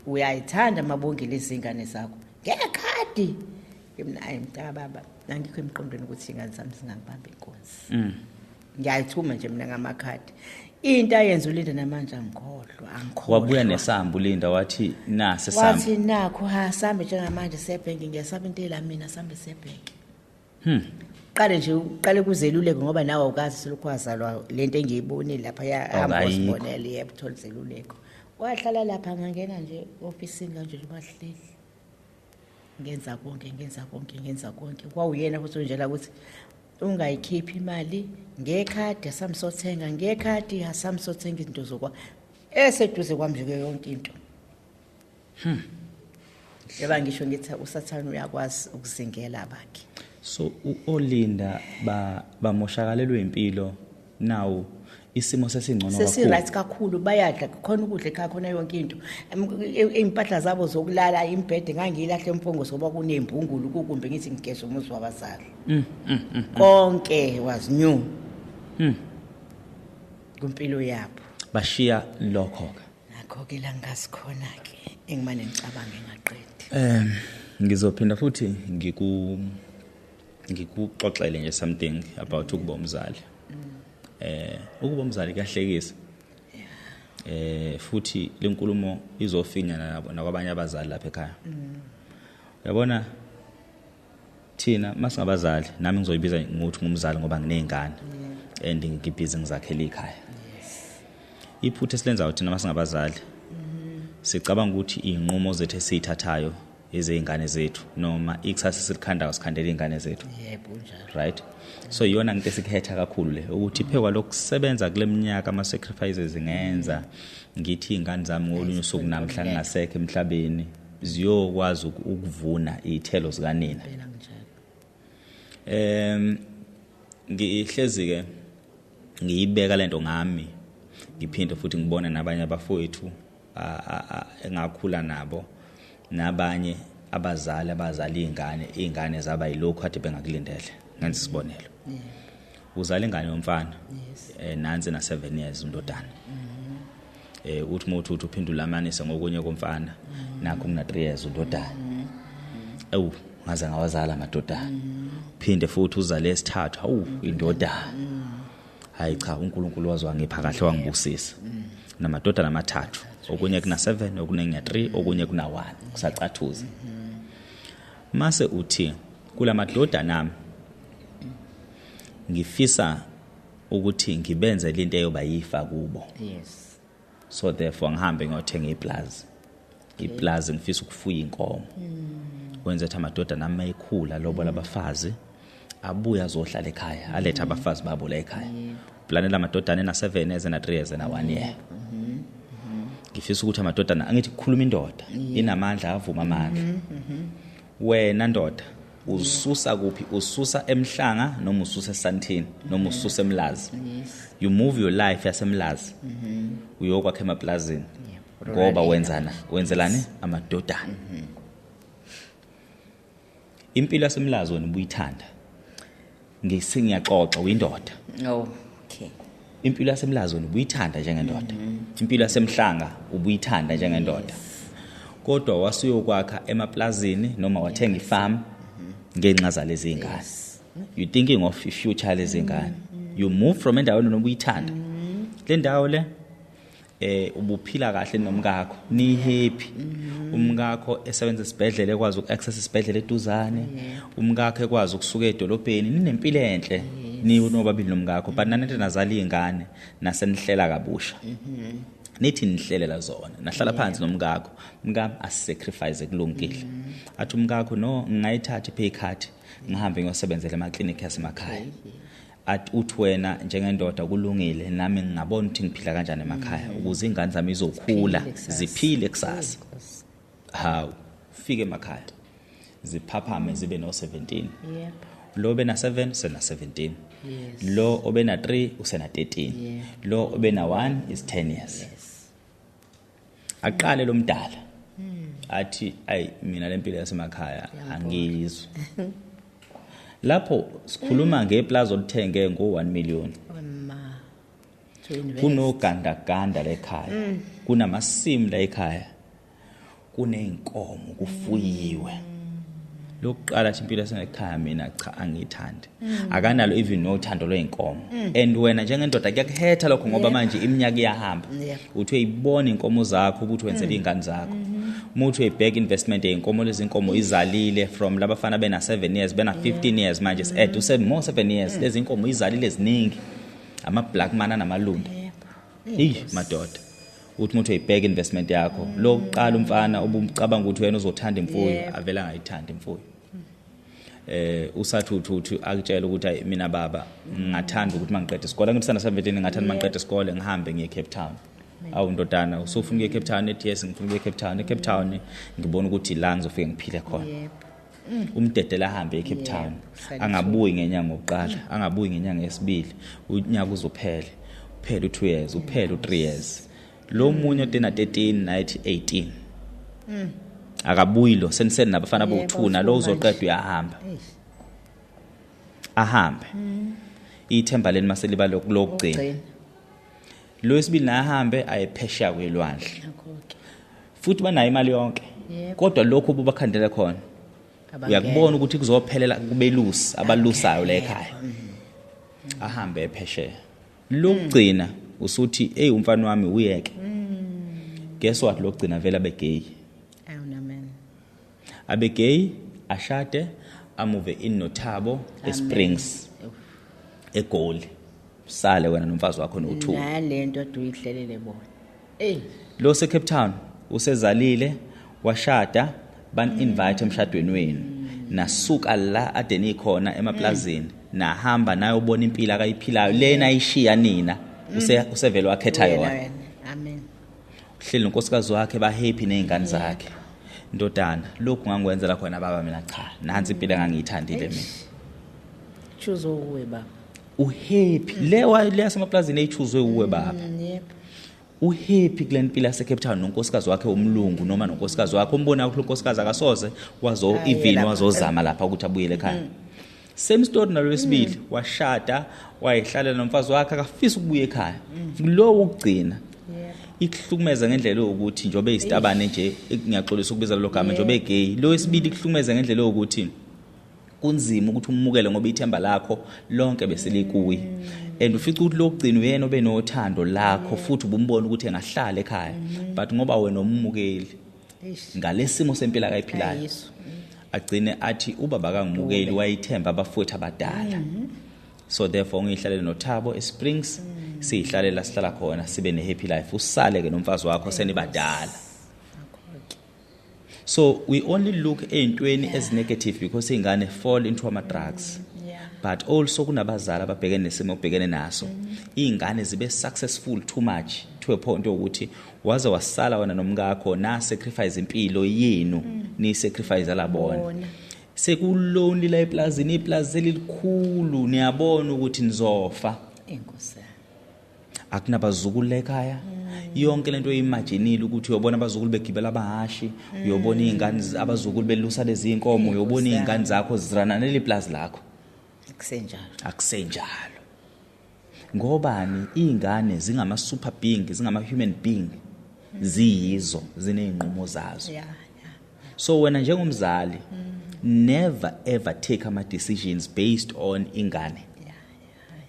uyayithanda mabonke lezi zingane zakho. Ngekhadi. Mina ayimntaka baba ngikho emqondweni ukuthi ingane zami singangibamba inkonzi. Ngiyayithuma nje mina ngamakhadi. Into ayenza uLinda namanje angikhohlwa. Wabuya nesambu Linda wathi nase sambu. Wathi nakho sambe njengamanje sebank ngiyasaba into la mina sambe sebank. Qale kuzeluleke ngoba nawe ukazi selokhu wazalwa lento engiyibonile lapha yahamba usibonele yebuthola zeluleko. Wahlala lapha ngangena nje officeini kanje bahleli. Ngenza konke. Kwawuyena futhi njela ukuthi ungayikhiphi imali ngekhadi asamsothenga ngekhadi asamsothenga izinto zokwa eseduze kwami nje yonke into. Yaba ngisho ngithi uSathane uyakwazi ukuzingela abakhe. So uLinda bamoshakalelwe impilo now isimo sesingcono kakhulu. Sesiright kakhulu bayadla khona ukudla ekhaya khona yonke into. Impahla zabo zokulala imbhede ngangiyilahle emphongo soba kunembungulu kukumbe ngithi ngigeza umuzi wabazali. Konke was new. Kumpilo yabo. Bashiya lokho ke. Nakho ke la ngasikhona ke engimane ngicabange ngaqedi. Ngizophinda futhi ngikuxoxele nje something about ukuba umzali. Ukuba umzali kuyahlekisa. Futhi lenkulumo izofinya nakwabanye abazali lapha ekhaya. Uyabona thina masingabazali nami ngizoyibiza ngokuthi ngumzali ngoba nginezingane and ngibhizi ngizakhela ikhaya. Iphuthe silenza ukuthi masingabazali sicabanga ukuthi inqumo zethu esithathayo ezingane zethu noma ikusasa silikhandaka sikhandela izingane zethu. Yebo njalo. Right? So yona into esikhetha kakhulu le ukuthi phekwa lokusebenza kuleminyaka ama sacrifices ngenza ngithi izingane zami ngolunye usuku namhla ngingasekho emhlabeni ziyokwazi ukuvuna izithelo zikanina. Phela njalo. Ngihlezi ke ngiyibeka lento ngami ngiphinde futhi ngibona nabanye abafowethu engakhula nabo nabanye abazali izingane zaba yilokho kade bengakulindele ngenza isibonelo. Uzala ingane yomfana nansi na 7 years undodana. Uthi mothu uphindula amanise ngokunye komfana nakho kuna 3 years undodana. Ngaze ngawazala amadodana. Phinde futhi uzale esithathu indodana. hayi cha uNkulunkulu wazwangipha kahle wangibusisa namadodana amathathu okunye kuna 7 okunye kuna 3 okunye kuna 1 kusacathuza mase uthi kulamadodana nami ngifisa ukuthi ngibenze lento eyoba yifa kubo Yes. so therefore ngihambe ngiyothenga iplaza ngifisa ukufuya inkomo wenza ukuthi amadodana nami mayikhula lobo labafazi abuya azohlala ekhaya aletha abafazi babo la ekhaya planela amadodana ena7 years na 3 years na 1 year ngifisa ukuthi amadodana angithi kukhuluma indoda inamandla avuma amandla wena ndoda ususa kuphi ususa emhlanga noma ususa eSandton noma ususa eMlazi you move your life yaseMlazi uyokwakha emaplazini ngoba wenzelani amadodana impilo yaseMlazi wena ubuyithanda ngisingiyaxoxa uyindoda Okay. impilo yaseMlazi wena ubuyithanda njengendoda impilo yasemhlanga ubuyithanda njengendoda kodwa wasuyokwakha emaplazini noma wathenga ifarm ngenxa lezi ingane you thinking of your future lezi ingane you move from endaweni nobuyithanda le ndawo le ubuphila kahle nomkakho ni happy umkakho esebenza esibhedlela ekwazi ukuaccess isibhedlela eduzane umkakho ekwazi ukusuka edolobheni ninempilo enhle ni nobabili nomkakho but nanente nazali ingane nasenihlela kabusha nithi nihlelela zona nahlala phansi nomkakho umkami asisacrifice kulungile athi umkakho no ngayithatha pay card ngihambe ngiyosebenzela ema-clinic yasemakhaya athi uthi wena njengendoda kulungile nami ngingabona ukuthi ngiphila kanjani emakhaya ukuze ingane zami izokhula ziphile kusasa fike emakhaya ziphaphame zibe no17 Yep. lo bena 7 usena 17 Yes. lo obena 3 usena 13 Yeah. lo obena 1 is 10 years Yes. aqale lo mdala athi ayi mina lempilo yasemakhaya angizwe lapho sikhuluma ngeplaza olithenge ngo1 million Uma. To invest. kunogandaganda lekhaya kunamasimu la ekhaya kuneyinkomo kufuyiwe lokuqala nje impilo yasekhaya mina cha angithandi akanalo even nothando lweinkomo and wena njengendoda kuyakuhetha lokho ngoba manje iminyaka iyahamba Yeah. uthi uyibona inkomo zakho ukuthi wenzela izingane zakho muthi uyibheka investment yeinkomo lezi inkomo izalile from labafana bena 7 years bena 15 years manje add used more 7 years lezi inkomo izalile eziningi ama black man namalunda madoda uthi muthi uyibheka investment yakho lokuqala umfana obumcabanga ukuthi wena uzothanda imfuyo avela ngayithanda imfuyo usathi uthi akutshela ukuthi mina baba ngingathanda ukuthi mangiqede isikole ngisana 17 ngingathanda mangiqede isikole ngihambe ngiye Cape Town awu ndodana usufuna ukuya Cape Town ethi yes ngifuna ukuya Cape Town eCape Town ngibona ukuthi la ngizofika ngiphile khona umdedela ahambe eCape Town angabuyi ngenyanga yokuqala angabuyi ngenyanga yesibili unyaka uzophela uphela u2 years uphela u3 years lo munye otena 13 nathi 18 akabuyi lo seniseni nabafana bokuthuna lo uzoqeda uyahamba ahambe ithemba leni maseliba lokugcina lo esibili na ahambe ayephesha kwelwandle futhi banayo imali yonke kodwa lokho ubakhandela khona uyakubona ukuthi kuzophelela kubelusi abalusayo la ekhaya ahambe ephesheya lokugcina usuthi hey umfana wami uyeke guess what lokugcina vela begay abegay ashade amuve in noThabo eSprings eGoli sale wena nomfazi wakho no2 nalento aduyihlelele bona lo se Cape Town usezalile washada ban invite emshadweni wenu nasuka la adeni khona emaplazini nahamba nayo ubona impilo akayiphilayo lena ayishiya nina usevele wakhetha yona amen uhleli nonkosikazi wakhe ba happy nezingane zakhe ndodana lokhu ngangikwenzela khona baba mina cha nansi impilo engangiyithandile mina choose uwe baba uhappy lewa leyasemaplazini eyichuzwe uwe baba yep uhappy kule mpilo yase Cape Town nonkosikazi wakhe umlungu noma nonkosikazi wakhe umbona ukuthi unkosikazi akasoze wazo even wazozama lapha ukuthi abuyele ekhaya same story nalwesibili washada wayihlalela nomfazi wakhe akafisa ukubuya ekhaya lo ukugcina ikuhlukumeza ngendlela ukuthi njobe isitabane nje ngiyaxolisa ukubiza lo gama njobe gay lo wesibili ikuhlukumeza ngendlela ukuthi kunzima ukuthi umukele ngoba ithemba lakho lonke bese likuyi and ufica ukuthi lokugcina uyena obenothando lakho futhi ubumbona ukuthi engahlala ekhaya but ngoba wena umukeli ngalesimo sempila akayiphilayo agcine athi ubaba kangimukeli wayithemba abafowethu abadala so therefore ngihlalele noThabo eSprings sihlalela sihlala khona sibe nehappy life usale ke nomfazi wakho senibadala. So we only look entweni as negative because ingane fall into ama drugs but also kunabazali ababhekene nesimo obhekene naso ingane zibe successful too much to a point ukuthi waze wasala wena nomkakho na sacrifice impilo yenu ni sacrifice labona sekulonely la eplazini iplaza elikhulu niyabona ukuthi nizofa inkosi akunabazukulu ekhaya yonke lento oyimaginile ukuthi uyobona abazukulu begibela abahashi uyobona izingane abazukulu belusa lezi inkomo uyobona izingane zakho zirana neliplaza lakho akusenjalo ngobani izingane zingama super being zingama human being ziyizo zineyinqumo zazo so wena njengomzali never ever take ama decisions based on ingane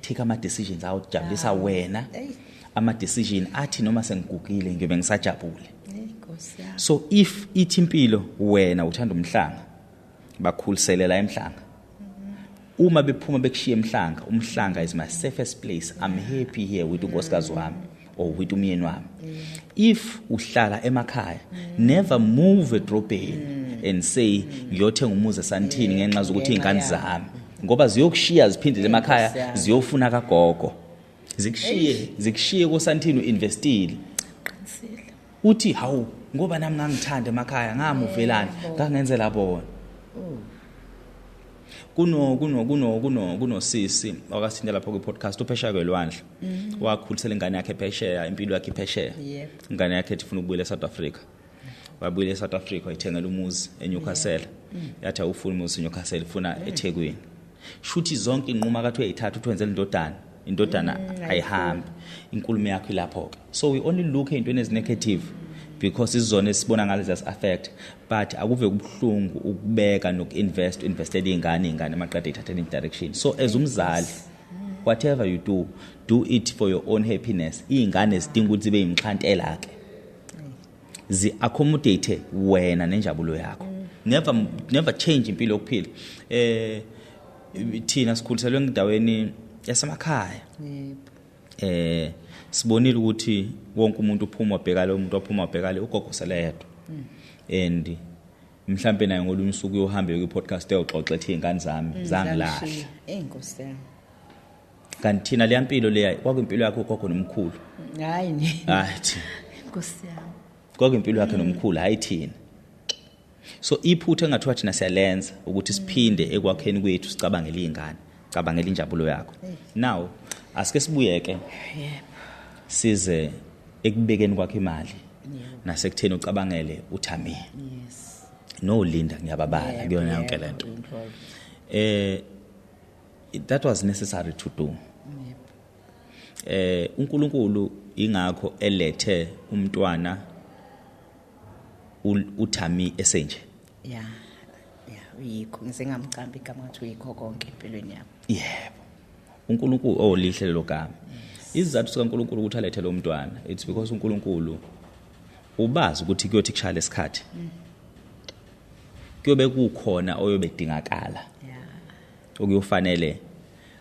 take ama decisions out jabulisa wena ama decision athi noma sengigugile ngibe ngisajabule so if ithi impilo wena uthanda umhlanga bakhuliselela emhlanga uma bephuma bekushiya emhlanga umhlanga is my safest place I'm happy here with unkosikazi wami or with umyeni wami if uhlala emakhaya never move a drop in and say ngiyothenga umuzi eSandton ngenxa zokuthi izingane zami ngoba ziyokushiya ziphindele emakhaya ziyofuna kagogo zikushiye koSandton uinvestile uthi hawu ngoba nami ngangithanda emakhaya ngamuvelana ngangenzela bona kuno sisi wakasinde lapha ku podcast uphesheya kwelwandle wakhulisela ingane yakhe phesheya impilo yakhe phesheya ingane yakhe ifuna ukubuyela eSouth Africa wabuyela eSouth Africa wayithengela umuzi eNewcastle yathi awufuna umuzi eNewcastle ifuna eThekwini shuthi zonke inquma kathi uyayithatha uthwenzela indodana ayihambi inkulumo yakho ilapho ke so we only look into ezi negative because izona esibona ngale zas affect but akuve kubuhlungu ukubeka nokuinvestela ingane emaqadi ethatheni direction so as umzali whatever you do it for your own happiness ingane zidinga ukuthi zibe imxhantela ke zi accommodate wena nenjabulo yakho never change impilo yokuphila thina sikhuliselwe endaweni yasemakhaya sibonile ukuthi wonke umuntu uphuma wabhekala umuntu waphuma wabhekala ugogo seledwa and mhlambe naye ngolunye usuku uyohambe ku podcast eyoxoxa ethi ingane zami zangilahla inkosi kanti thina le yampilo leya kwakuyimpilo yakho ugogo nomkhulu hayi inkosi yami kwakuyimpilo yakhe nomkhulu hayi thina so iphutha engathiwa thina siyalenza ukuthi siphinde ekwakheni kwethu sicabangele izingane cabangela injabulo yakho now asike sibuyeke size ekubekeni kwakhe imali nasekutheni ucabangele uThami no Linda ngiyababala kuyona yonke lento that was necessary to do uNkulunkulu ingakho elethe umntwana uThami esenje uyikho ngisengamcambi igama ngathi uyikho konke empilweni yami yebo uNkulunkulu olihle logama izizathu sikaNkulunkulu ukuthi alethe lo mntwana it's because uNkulunkulu ubazi ukuthi kuyothi kushaya lesikhathi kuyobe kukhona oyobedingakala okuyofanele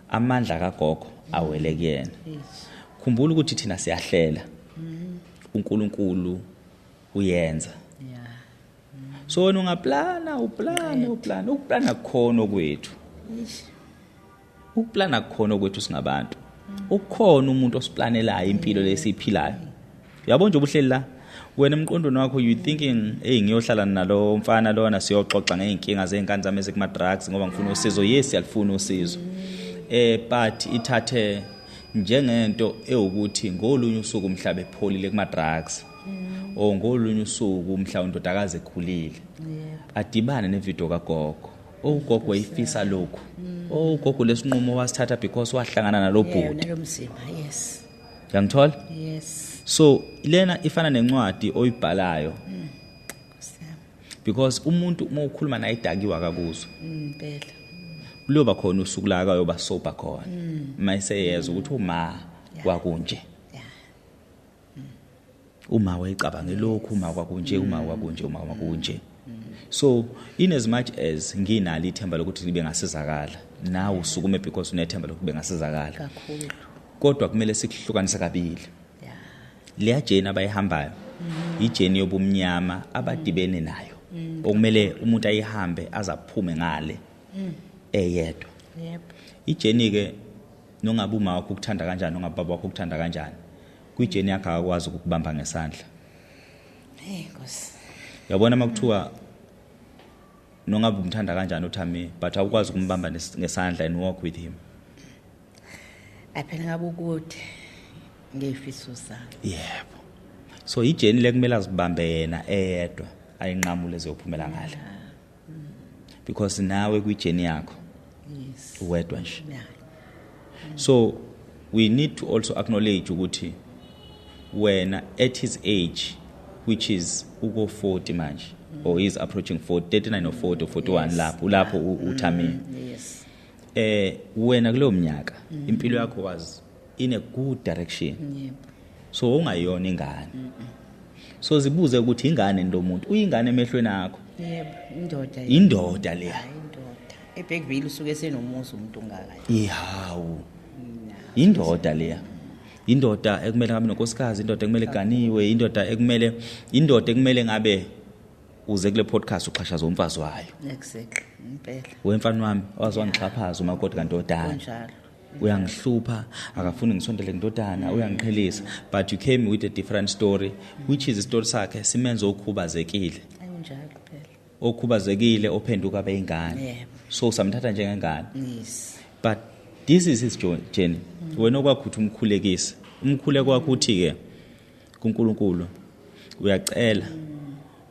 amandla kagogo awele kuyena khumbula ukuthi thina siyahlela uNkulunkulu uyenza so wena ungaplana ukuplana khona kwethu ukuplana khona kwethu singabantu ukukhona umuntu osiplanelayo impilo lesiphilayo uyabona nje ubuhleli la wena emqondweni wakho you thinking ngiyohlala nalo mfana lona siyoxoxa ngeinkinga zengane zami ezikuma drugs ngoba ngifuna usizo yes yalifuna usizo but ithathe njengento ewukuthi ngolunye usuku umhlaba epholile kuma drugs ngolunye usuku mhlawumbe indodakazi ekhulile adibane nevideo kagogo ugogo wayifisa lokho ugogo lesinqumo wasithatha because wahlangana nalobhuti nalomzimba yes uyangithola yes so lena ifana nencwadi oyibhalayo because umuntu uma ukhuluma naye idakiwa kakuzo impela luyoba khona usuku la akayoba sober khona mayiseyeza ukuthi uma kwakunje uma wayecabange lokhu uma kwakunje so in as much as nginalo ithemba lokuthi libe ngasizakala nawe usukume because unethemba lokuthi bengasizakala kakhulu kodwa kumele sikuhlukanise kabili leya journey abayihambayo ijourney yobumnyama abadibene nayo okumele umuntu ayihambe azaphume ngale eyedwa ijourney ke nongabe uma wakho ukuthanda kanjani nongabe baba wakho ukuthanda kanjani kwijourney yakhe akakwazi ukubamba ngesandla Nkosi yabona makuthiwa nongabe umthanda kanjani uThami but awukwazi ukumbamba ngesandla and walk with him aphela ngabe ukuthi ngefiso sami yebo so ijourney lekumele azibambe yena eyedwa ayinqamule ezophumela ngale because nawe kwijourney yakho uwedwa nje so we need to also acknowledge ukuthi wena at his age which is uko 40 manje or is approaching 39 or 40 or 41 lapho uThami yes wena kulo mnyaka impilo yakho was in a good direction yebo so ungayona ingane so zibuze ukuthi ingane ndomuntu uyingane emehlweni akho yebo indoda leya indoda eBackville usuke senomuzi umuntu ongaka ihawu indoda leya indoda ekumele ngabe nonkosikazi indoda ekumele ganiwe indoda ekumele ngabe uze kule podcast uxhashaza umfazi wayo exactly impela wemfana wami wazwangixhaphaza uma kodwa kantodana kanjalo uyangihlupha akafuni ngisondele ngintodana uyangiqhelisa but you came with a different story which is a story sakhe simenze okhubazekile kanjalo phela okhubazekile ophenduka beyingane yebo so samthatha njengengane yes but this is his journey wena okwakuthi umkhulekise umkhule kwakho uthi ke kuNkulunkulu uyacela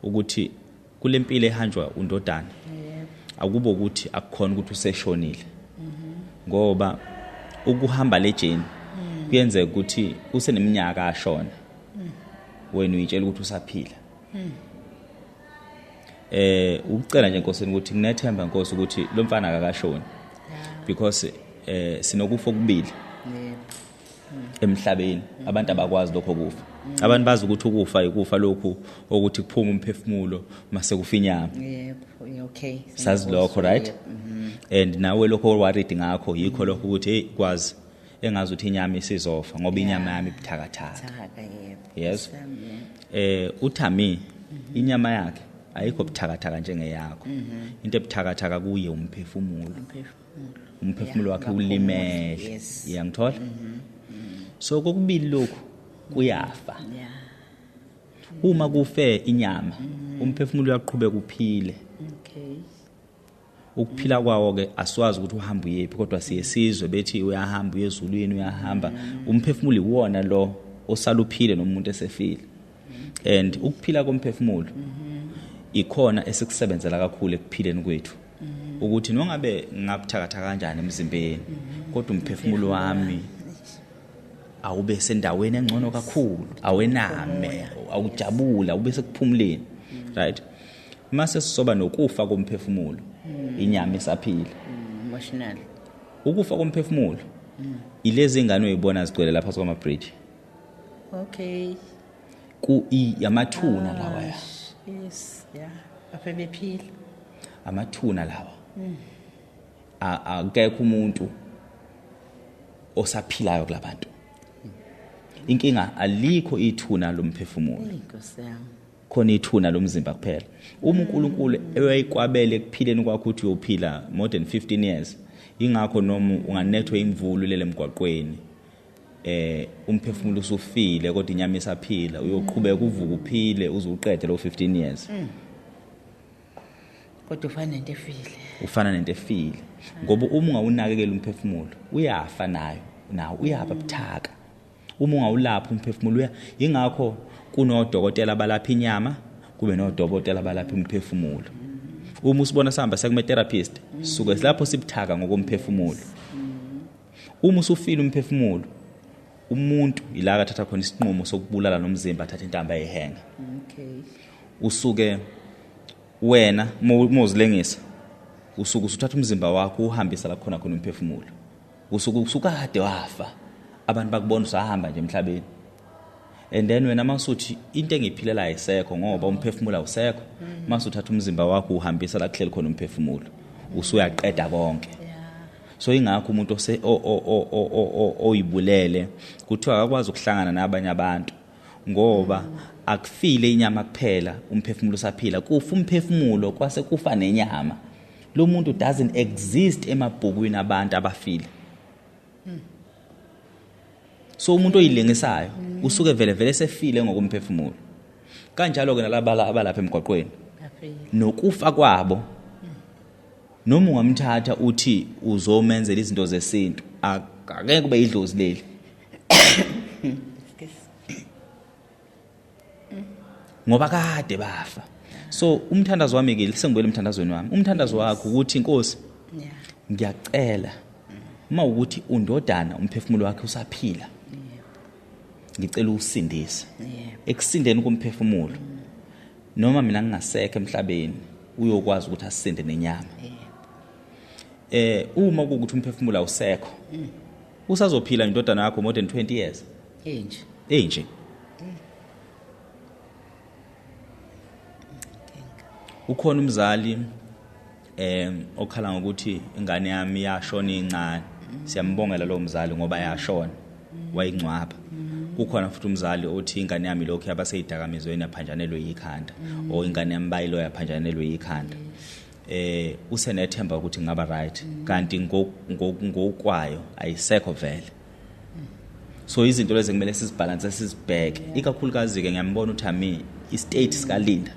ukuthi kule mpilo ehanjwa undodana akubo ukuthi akukhona ukuthi useshonile ngoba ukuhamba le journey kuyenzeka ukuthi useneminyaka ashona wena uyitshela ukuthi usaphila ukucela nje Nkosini ukuthi kunethemba Nkosi ukuthi lo mfana akakashoni because sinokufa okubili emhlabeni abantu abakwazi lokho kufa abantu bazi ukuthi ukufa lokhu ukuthi kuphuma umphefumulo mase kufinyama yebo okay sazi lokho right and nawe lokho worried ngakho yikho lokho ukuthi hey kwazi engazi ukuthi inyama isizofa ngoba inyama yami ibuthakathaka yes uThami inyama yakhe ayikho buthakathaka njengeyakho into ebuthakathaka kuye umphefumulo wakhe ulimele uyangithola so kokubili lokho kuyafa uma kufe inyama umphefumulo uyaqhubeka uphile ukuphila kwawo ke asiwazi ukuthi uhamba uyephi kodwa siyesizwe bethi uyahamba uyezulwini uyahamba umphefumulo iwona lo osaluphile nomuntu esefile and ukuphila komphefumulo ikhona esikusebenzela kakhulu ekuphileni kwethu ukuthi nongabe ngabuthakatha kanjani emzimbeni kodwa umphefumulo wami awube sendaweni engcono kakhulu awename awujabula ube sekuphumuleni right mase sisoba nokufa komphefumulo inyama isaphila emotional ukufa komphefumulo ilezi ingane oyibona zigcwele lapha kwama bridge okay ku yamathuna lawa yes aphe bephila amathuna lawa akekho umuntu osaphilayo kulabantu inkinga alikho ithuna lomphefumulo Nkosi yami khona ithuna lomzimba kuphela uma uNkulunkulu eyayikwabele ekuphileni kwakho uthi uyophila more than 15 years ingakho noma unganethwe imvulu lele emgwaqweni umphefumulo usufile kodwa inyama isaphila uyoqhubeka uvuka uphile uzuqede lo 15 years kodwa ufana nento efile ngoba uma ungawunakekela umphefumulo uyafa nawo uyaba buthaka uma ungawulapha umphefumulo ingakho kunodokotela abalapha inyama kube nodokotela abalapha umphefumulo uma usibona sihamba sekume therapist suke lapho sibuthaka ngokomphefumulo uma usufila umphefumulo umuntu ila akathatha khona isinqumo sokubulala nomzimba athatha intamba ehenga okay usuke wena mozilengisa usuku usuthatha umzimba wakho uhambisa la khona umphefumulo usuku usukade wafa abantu bakubona usahamba nje emhlabeni and then wena masuthi into engiphilela ayisekho ngoba umphefumulo awusekho masuthatha umzimba wakho uhambisa la kuhleli khona umphefumulo usuyaqeda konke so ingakho umuntu oyibulele kuthiwa akakwazi ukuhlangana nabanye abantu ngoba akufile inyama kuphela umphefumulo usaphila kufa umphefumulo kwase kufa nenyama lo muntu doesn't exist emabhukwini abantu abafile so umuntu oyilengisayo usuke vele sefile ngokumphefumulo kanjalo ke nalabala abalapha emgwaqweni nokufa kwabo noma ungamthatha uthi uzomenzela izinto zesintu akeke kube idlozi leli ngoba kade bafa so umthandazo wami ke sengibuyela umthandazweni wami umthandazo wakho ukuthi inkosi ngiyacela uma ukuthi undodana umphefumulo wakhe usaphila ngicela usindise ekusindeni kumphefumulo noma mina ngingasekho emhlabeni uyokwazi ukuthi asinde nenyama uma ukuthi umphefumulo awusekho usazophila indodana yakho more than 20 years enje ukhona umzali okhala ngokuthi ingane yami yashona incane siyambongela lo mzali ngoba yashona wayingcwaba kukhona futhi umzali othi ingane yami lokho yabaseyidakamizweni yaphanjanelwe yikhanda o ingane yami bayilo yaphanjanelwe yikhanda usenethemba ukuthi ngaba right kanti ngokwayo ayisekho vele so izinto lezi kumele sizibalance sizibheke ikakhulukazi ke ngiyambona uthi ami istate sikalinda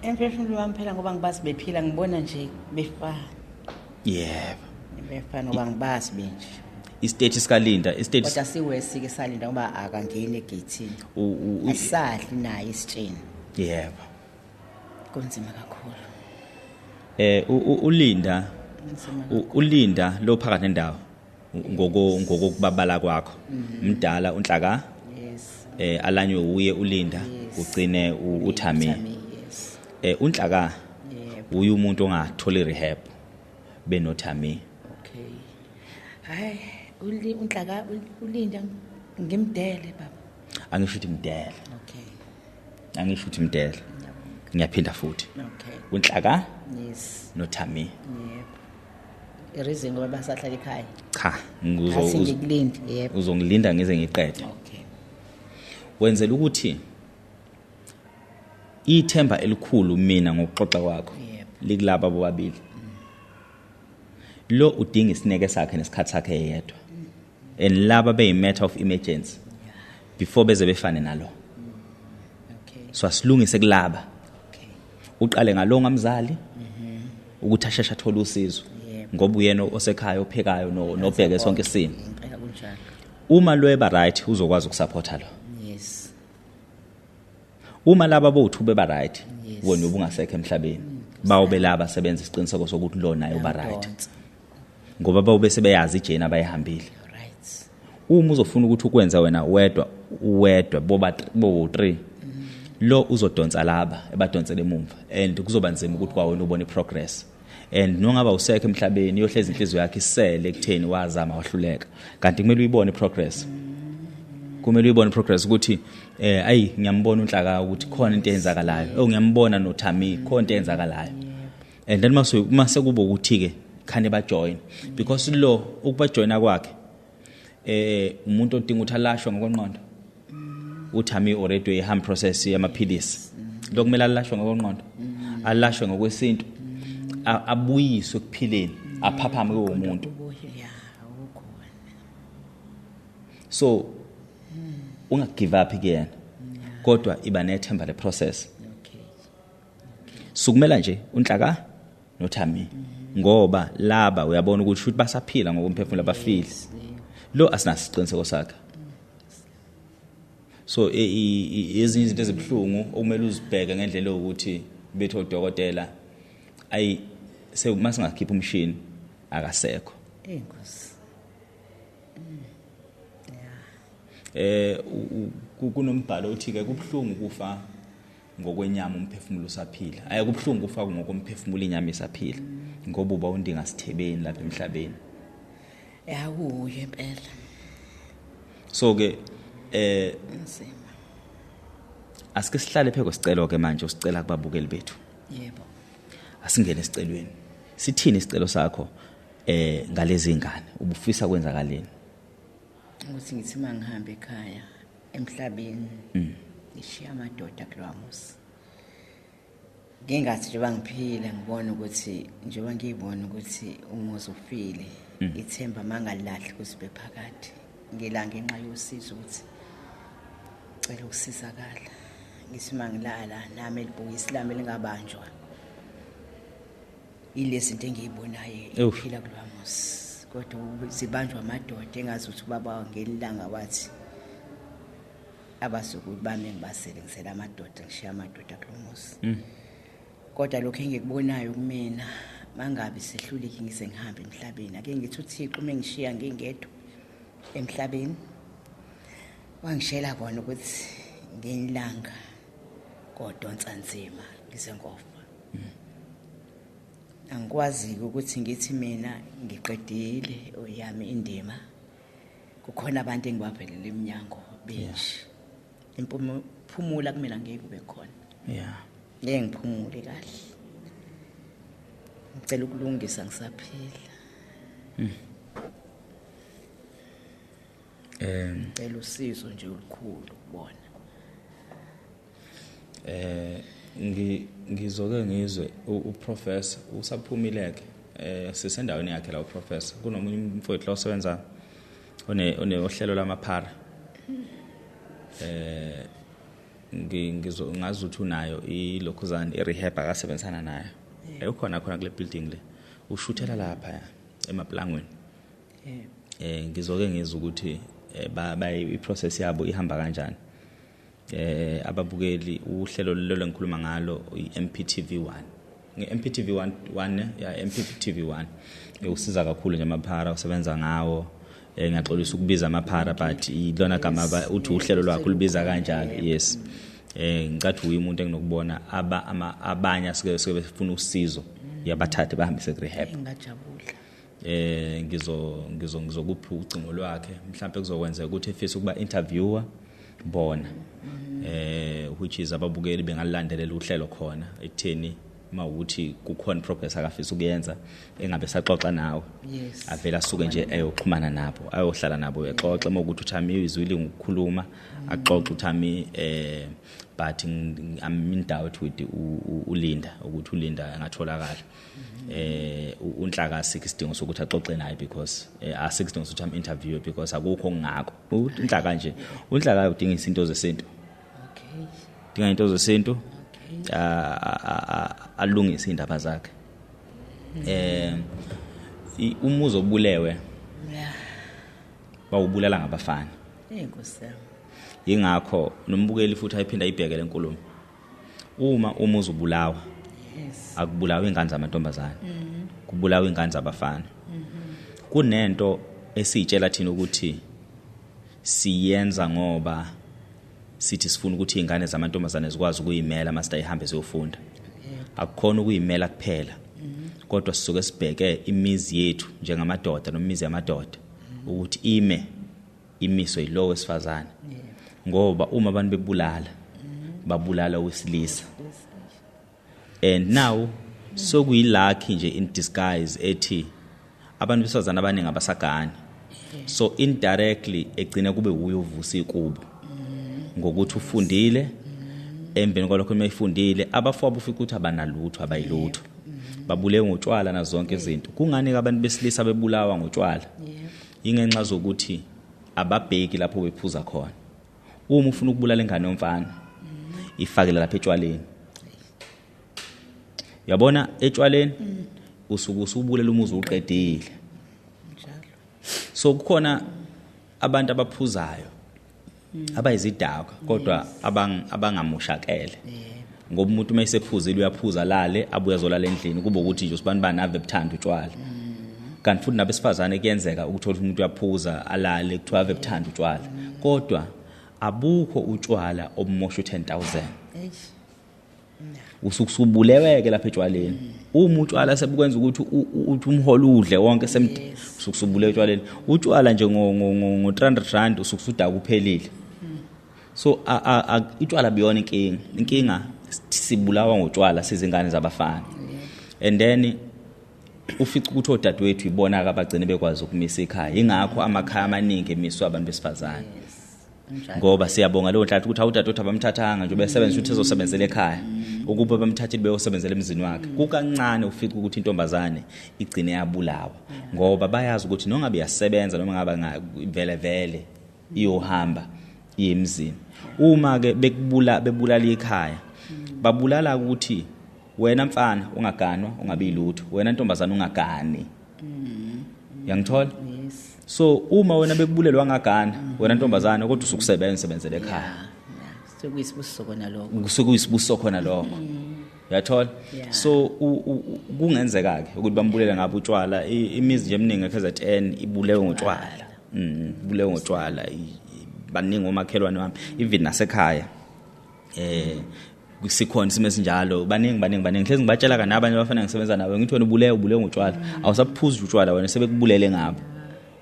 emphefumulo wami phela ngoba ngibazi bephila ngibona nje befana yebo befana ngoba ngibazi benje istate sikalinda istate kodwa siwesike salinda ngoba akangeni egethini asadli naye isitsheni yebo kunzima kakhulu ulinda lo phakathi nendawo ngokubabala kwakho umdala unhlaka alanywe uye ulinda ugcine uthami unhlaka uye umuntu ongatholi rehab benothami okay hayi unhlaka ulinda ngimdele baba angisho ukuthi mdele okay angisho ukuthi mdele ngiyaphinda futhi okay unhlaka yes nothami yebo ireason ngoba basahlala ekhaya cha ngikulinda yebo uzongilinda ngize ngiqede okay wenzela ukuthi ithemba elikhulu mina ngokuxoxa kwakho likulaba bobabili lo udinga isineke sakhe nesikhathi sakhe yedwa and laba beyi matter of emergency before beze befane nalo okay so asilungise kulaba okay uqale ngalonga umzali ukuthi asheshe athole usizo ngoba uyena osekhaya ophekayo nobheke sonke isimo impela kunjalo uma lweba right uzokwazi ukusupporta lo yes uma laba bothu beba right wona ubungasekho emhlabeni bawo belaba sebenza isiqiniseko sokuthi lo naye uba right ngoba bawo bese beyazi ijena abayihambile right uma uzofuna ukuthi ukwenza wena wedwa boba 3 lo uzodonsa laba ebadonsele emumva and kuzoba nzima ukuthi kwawona ubone progress and nongaba usekho emhlabeni yohleza inhliziyo yakhe isele ekutheni wazama wahluleka kanti kumele uyibone progress kumele uyibone progress ukuthi ayi ngiyambona unhlaka ukuthi khona into eyenzakalayo ngiyambona nothami khona into eyenzakalayo and then mase kuba ukuthi ke khane ba join because lo ukuba joina kwakhe umuntu odinga ukuthi alashwe ngokwenqondo uthami already eham process yamaphilisi lokumele alashwe ngokwenqondo alashwe ngokwesintu abuyiswe kuphileni aphaphame komuntu so ungagive up again kodwa iba nethemba le process sukumela nje unhlaka nothami ngoba laba uyabona ukuthi futhi basaphila ngokumphefumulo abafili lo asinasiqiniseko sakhe so ezinye izinto ezibhlungu okumele uzibheke ngendlela yokuthi bethu odokotela ayi masingakhipha umshini akasekho inkosi kunombhalo uthi ke kubhlungu kufa ngokwenyama umphefumulo usaphila ayekubhlungu ufaka ngokomphefumulo inyama isaphila ngoba uba undinga sithebeni lapha emhlabeni yakuye impela so ke nzima asike sihlale pheko sicelo ke manje usicela kubabukeli bethu yebo asingene esicelweni sithini isicelo sakho ngalezi ingane ubufisa kwenzakaleni ukuthi ngithi mangihamba ekhaya emhlabeni ngishiya amadoda kuLwamusi ngingathi njengoba ngiphila ngibona ukuthi njengoba ngiyibona ukuthi umuzi ufile ithemba mangalahli kusibe phakathi ngilanga ngenxa yosizo ukuthi cela ukusizakala ngithi mangilala nami elibhokisi lami lingabanjwa ilezinto engiyibonayo iphila kuLwamusi kodwa zibanjwa amadoda engazi ukuthi ubaba ngelilanga wathi abasukuthi bami ngibaselengisela amadoda ngishiya amadoda kuLwamusi kodwa lokho engikubonayo kumina mangabe sehluleki ngise ngihamba emhlabeni ake ngithi uThixo uma ngishiya ngingedwa emhlabeni wangishela kona ukuthi ngelilanga kodonsa nzima ngize ngofa angikwazi ukuthi ngithi mina ngiqedile oyami indima kukhona abantu engibaphelele eminyango benshi imphumula kumina ngeke kube khona ngeke ngiphumule kahle ngicela ukulungisa ngisaphila ngicela usizo nje olukhulu kubona ngizoke ngizwe uprofessor usaphumileke sisendaweni yakhe la uprofessor kunomunye umfowethu la osebenza one ohlelo lamaphara ngazi ukuthi unayo ilokhuzana irehab akasebenzana nayo ukhona kule building le ushuthela lapha emaplangweni ngizoke ngizwe ukuthi iprocess yabo ihamba kanjani ababukeli uhlelo lelo ngikhuluma ngalo iMPTV1 ngeMPTV1 ya MPTV1 usiza kakhulu nje amaphara usebenza ngawo ngiyaxolisa ukubiza amaphara but ilona gama uthi uhlelo lwakho lubiza kanjalo yes ngicathi umuntu enginokubona abanye asike befuna usizo yabathathe bahambise kurehab ngajabula ngizokupha ucingo lwakhe mhlawumbe kuzokwenzeka ukuthi efisa ukuba interviewer bona which is ababukeli bengalandelela uhlelo khona ekutheni mawukuthi kukhona progress akafisa ukuyenza engabe saxoxa nawe avela asuke nje ayoxhumana nabo ayohlala nabo exoxa mokuthi uthami izwili ngokukhuluma axoxa uthami but I'm in doubt with uLinda ukuthi uLinda angatholakala unhlaka isidingo sokuthi axoxe naye because asikidingo sokuthi am interview because akukho ngako unhlaka nje unhlaka udinga izinto zesintu dinga into zesintu alungise indaba zakhe umuzo obulewe bawubulala ngabafana inkosi yingakho nombukeli futhi ayiphinda ibhekele enkulumo uma umuzo ubulawa akubulawa ingane zamantombazane kubulawa ingane zabafana kunento esitshela thina ukuthi siyenza ngoba sithi sifuna ukuthi ingane zamantombazane zikwazi ukuyimela mase ihambe ziyofunda akukhona ukuyimela kuphela kodwa sisuke sibheke imizi yethu njengamadoda nomizi yamadoda ukuthi imiswe yilowo wesifazane ngoba uma abantu babulala wesilisa and now sokuyilakhi nje in disguise ethi abantu besifazane abaningi abasagani so indirectly egcina kube uyovusa ikubo ngokuthi ufundile embeni kwalokho mayifundile abafowabo ufika ukuthi abanalutho abayilutho babule ngotshwala nazonke izinto kungani abantu besilisa bebulawa ngotshwala ingenxa zokuthi ababheki lapho bephuza khona uma ufuna ukubulala ingane yomfana ifakela lapha etshwaleni yabona etshwaleni usuku usubulela umuzi uqedile so kukhona abantu abaphuzayo abayizidakwa kodwa abangamushakele ngoba umuntu mayisephuzile uyaphuza lale abuya zolala endlini kuba ukuthi nje usibani banave buthanda utshwala kanti futhi nabesifazane kuyenzeka ukuthola umuntu uyaphuza alale kuthiwa ave buthanda utshwala kodwa abukho utshwala obumosha 10,000 usukusubuleweke lapha etshwaleni uma utshwala sebukwenza ukuthi umholo udle wonke usukusubule etshwaleni utshwala nje ngo 300 rand usukusudaka uphelile so itshwala beyond inkinga sibulawa ngotshwala sizingane zabafana and then ufica ukuthi odadewethu ibona abagcine bekwazi ukumisa ekhaya ingakho amakhaya amaningi emiswa abantu besifazane ngoba siyabonga leyo nhlathi ukuthi awudadewethu abamthathanga nje besebenza ukuthi ezosebenzela ekhaya ukuba bamthathile beyosebenzela emzini wakhe kukancane ufica ukuthi intombazane igcine yabulawa ngoba bayazi ukuthi nongabe yasebenza noma ngaba vele iyohamba emzini uma ke bebulala ekhaya babulala ukuthi wena mfana ungaganwa ungabi lutho wena ntombazana ungagani yangithola so uma wena bekubulelwa ngagana wena ntombazana kodwa usukusebenzela ekhaya sekuyisibuso khona lokho yathola so kungenzeka ke ukuthi bambulele ngapha utshwala imizi nje eminingi eKZN ibulewe ngotshwala ibulewe ngotshwala baningi omakhelwane wami even nasekhaya sikhona isimo esinjalo baningi hlezi ngibatshela kana abanye abafana ngisebenza nabo ngithi wena ubulewe ngotshwala awusaphuza utshwala wena sebekubulele ngabo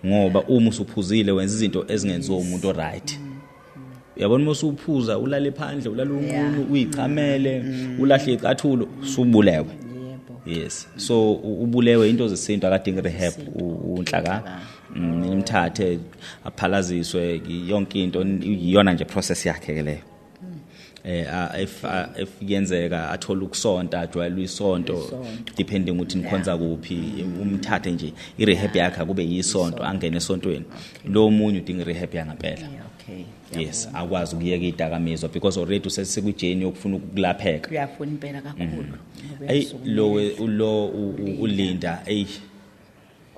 ngoba uma usuphuzile wenza izinto ezingenziwa umuntu oright uyabona uma usuphuza ulale phandle ulala unkulu uyichamele ulahle icathulo subulewe yes so ubulewe into zesinto akadingi rehab unhlaka nimthathe aphalaziswe yonke into iyona nje process yakhe ke leyo if yenzeka athola ukusonta ajwayele isonto depending ukuthi nikhonza kuphi umthathe nje irehab yakhe kube yisonto angene esontweni lo omunye udinga irehab yangaphela yes akwazi ukuyeka idakamizwa because already usesekujeni yokufuna ukulapheka uyafuna impela kakhulu lo ulinda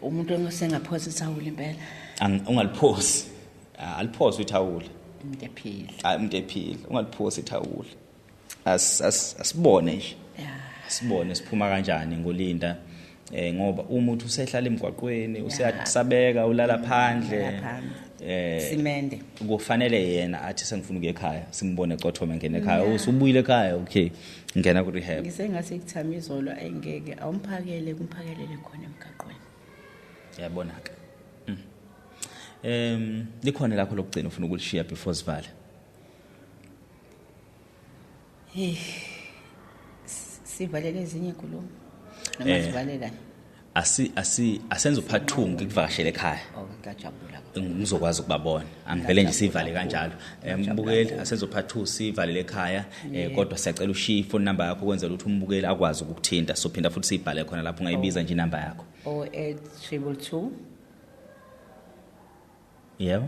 umuntu engasengaphosa ithawula impela ungaliphosi aliphosi ithawula umuntu ephila ungaliphosi ithawula asibone nje sibone siphuma kanjani ngolinda ngoba umuntu usehlala emgwaqweni usiyasabeka ulala phandle simende kufanele yena athi sengifuna ukuya ekhaya simbone ecothoma ngene ekhaya usubuyile ekhaya okay ngena ku rehab ngisengase ikuthama izolo engeke awumphakelele kumphakelele khona emgaqweni yabona ke likhona lakho lokugcina ufuna ukulishiya before sivale sivalele ezinye inkulumo noma sivalela asenze upart 2 ngikuvakashela ekhaya ngajabula ngizokwazi ukubabona angivele nje sivale kanjalo mbukeli asenze upart 2 sivalele ekhaya kodwa siyacela ushiye iphone number yakho kwenzela ukuthi umbukeli akwazi ukukuthinta so phinda futhi sibhale khona lapho ungayibiza nje inamba yakho 0822 yebo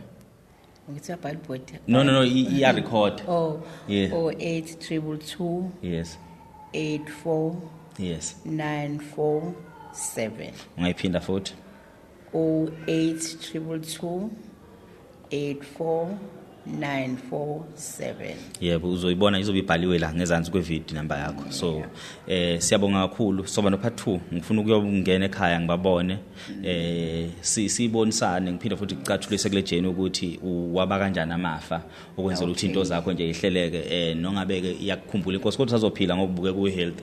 ngithi abhali board no iya record yeah 0822 yes 84 yes 947 ungayiphinda futhi 0822 84 947 yebo uzoyibona izobe ibhaliwe la ngezansi kwevideo number yakho so siyabonga kakhulu soba no part 2 ngifuna ukuyongena ekhaya ngibabone sibonisane ngiphinda futhi kucathulise kule jeni ukuthi waba kanjani amafa okwenzela ukuthi into zakho nje ihleleke nongabeke iyakukhumbula inkosi kodwa usazophila ngokubuke ku health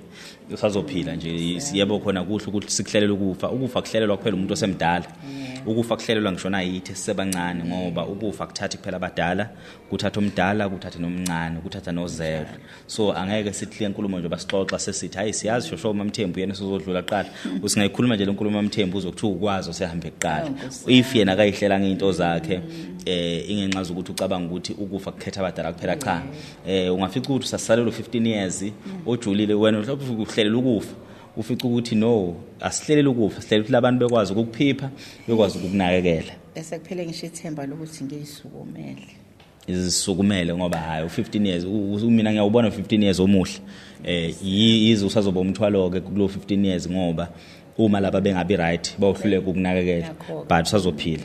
usazophila nje siyebo khona kuhle ukuthi sikuhlelela ukufa kuhlelelwa kuphela umuntu osemdala ukufa kuhlelelwa ngishona yithi sisebancane ngoba ukufa kuthatha kuphela abadala kuthatha umdala kuthatha nomncane kuthatha nozelo so angeke sithi lenkulumo nje basixoxa sesithi hayi siyazi shosho uMamthembu yena sizodlula qala usingayikhuluma nje lenkulumo uMamthembu uzokuthi ukwazi usehambe eqala if yena akayihlela ngeinto zakhe ingenxaza ukuthi ucabanga ukuthi ukufa kukhetha abadala kuphela cha ungafica ukuthi usasalelo 15 years ojulile wena uhlelela ukufa ufica ukuthi no asihlelele ukufa sihlele ukuthi labantu bekwazi ukukuphipha bekwazi ukukunakekela bese kuphele ngisho ithemba lokuthi ngiyisukumele izisukumele ngoba hayi u15 years mina ngiyawubona 15 years omuhle yize usazoba umthwalo ke kulo 15 years ngoba uma laba bengabi right bawuhluleka ukunakekela but usazophila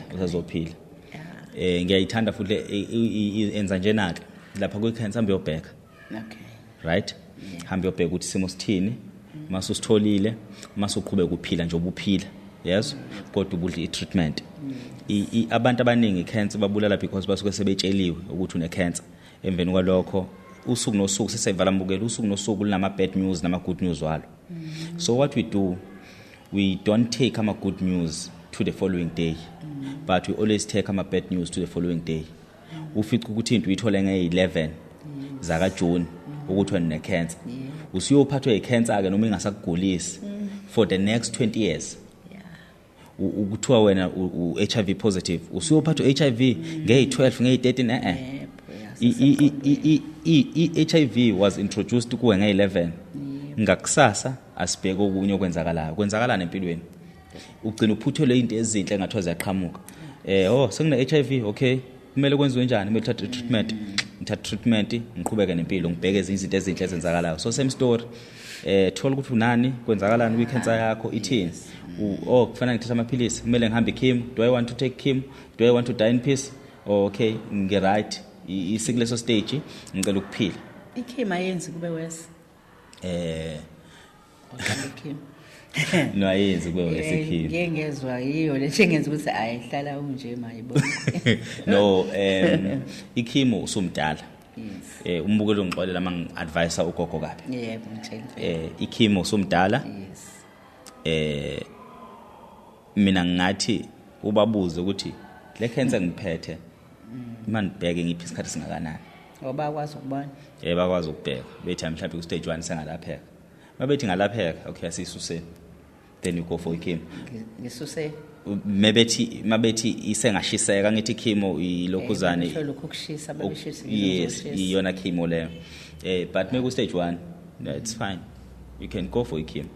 ngiyayithanda futhi enza njena ke lapha kwi-cancer hambe yobheka right hambe yobheka ukuthi simo sithini mase usitholile mase uqhubeka ukuphila nje obuphila yes kodwa ubudla i-treatment abantu abaningi cancer babulala because basuke sebetsheliwe ukuthi une cancer emveni kwalokho usuku nosuku seseyivala mbukela usuku nosuku lunama bad news nama good news walo. So what we do, we don't take ama good news to the following day, but we always take ama bad news to the following day. Ufica ukuthi into uyithole nge11 zaka June ukuthi wena cancer. Usiyophathwa icancer ke noma ingasakugulisi for the next 20 years. Ukuthiwa wena HIV positive. Usiyophathwa HIV nge12 nge13 HIV was introduced kuwe nge11. Ngakusasa asibheke okunye okwenzakalayo. Kwenzakalana empilweni. Ugcina uphuthelwe into ezinhle engathi ziyaqhamuka. Sekune HIV, okay. Kumele kwenziwe njani? Kumele uthathe treatment. Ngithatha treatment, ngiqhubeke nempilo, ngibheke izinto ezinhle ezenzakalayo. So same story. Thola ukuthi unani, kwenzakalani kwi-cancer yakho ithini. Kufanele ngithathe amaphilisi, kumele ngihambe chemo. Do I want to take chemo? Do I want to die in peace? Okay, ngi-right. Isikuleso stage, ngicela ukuphila. Ichemo ayenzi kube worse. No ayenzi kube worse ichemo. Ngeke ngezwa yiyo le njengenza ukuthi ayihlala unje mayibo. No, ichemo usumdala. Yes. Umbukelo ngixolela mangi-advise ugogo kabi. Yebo, ngitshela. Ichemo usumdala. Yes. Mina ngathi ubabuze ukuthi le cancer ngiphethe manje bheke ngiphi isikhathi singakanani. Bakwazi ukubona. Bakwazi ukubheka. Bethi mhlawumbe ku stage 1 sengalapheka. Mabethi ngalapheka, okay asisuse. Then you go for chemo. Ngisuse. Mabethi isengashiseka ngithi chemo ilokhuzane. Lokho kushisa babeshisa. Yes, iyona chemo leyo. But maybe stage 1, it's fine. You can go for chemo.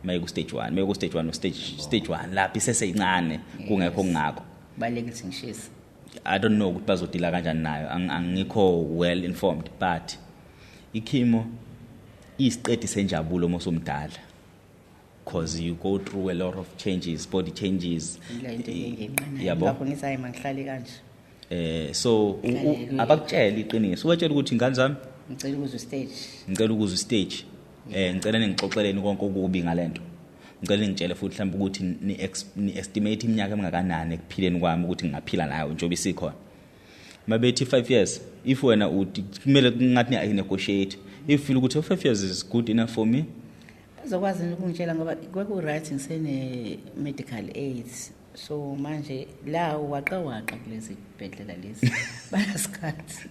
Maybe stage 1, maybe stage 1 or stage 1 lapho iseseyincane kungekho ngako. Baleke singishisa. I don't know ukuthi bazodila kanjani nayo. Angikho well informed, but ichemo isiqedi senjabulo mosomdala. Because you go through a lot of changes, body changes. Yabo ngisayi mangihlale kanje. So abakutshela iqiniso. Uwatshela ukuthi ingane zami ngicela ukuzwe stage. Ngicela ukuzwe stage. Ngicela ningixoxeleni konke okubi ngalento. Ngicela ngitshele futhi mhlawumbe ukuthi ni estimate iminyaka emingakanani ekuphileni kwami ukuthi ngingaphila nayo njengoba isikhona. Mabethi 5 years. If wena uthi kumele ngathi ni negotiate. If feel ukuthi 5 years is good enough for me. Bazokwazi ukungitshela ngoba kweku right ngisene medical aids. So manje la waqa kulezi bhedlela lezi bayasikhathi.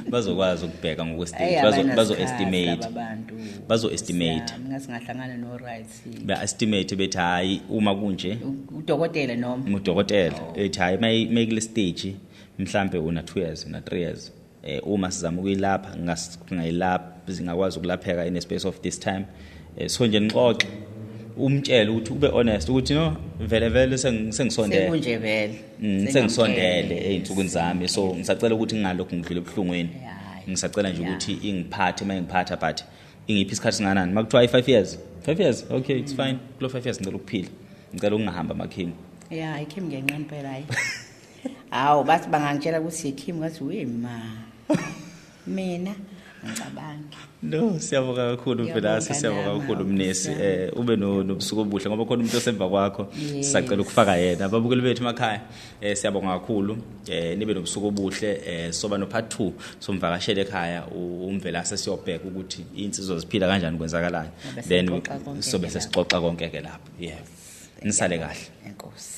Bazokwazi ukubheka ngokwestage. Bazo estimate. Ngasingahlangana no rights. Ba estimate bethi hayi uma kunje udokotela noma udokotela ethi hayi mayikule stage mhlambe una 2 years una 3 years. Uma sizama ukuyilapha ngayilapha zingakwazi ukulapheka in a space of this time. So nje ngixoxe umtshela ukuthi ube honest ukuthi no vele sengisondele sekunje vele sengisondele einsukwini zami so ngisacela ukuthi ngingalokho ngidlule ebuhlungweni ngisacela nje ukuthi ingiphathe mangiphatha but ingiphi isikhathi singanani makuthiwa 5 years okay it's fine kulo 5 years ngicela ukuphila ngicela ukungahamba amakhini ikhimi ngencane phela hayi awu bathi bangangitshela ukuthi ikhimi ngathi wema mina ngicabanga no siyabonga kakhulu phela siyabonga kakhulu mnesi ube nobusuku obuhle ngoba khona umuntu osemva kwakho sisacela ukufaka yena ababukeli bethu emakhaya siyabonga kakhulu nibe nobusuku obuhle soba no part 2 somvakashele ekhaya umvelase siyobheka ukuthi insizwa ziphila kanjani kwenzakalayo then sobe sesixoxa konke ke lapho nisale kahle enkosi.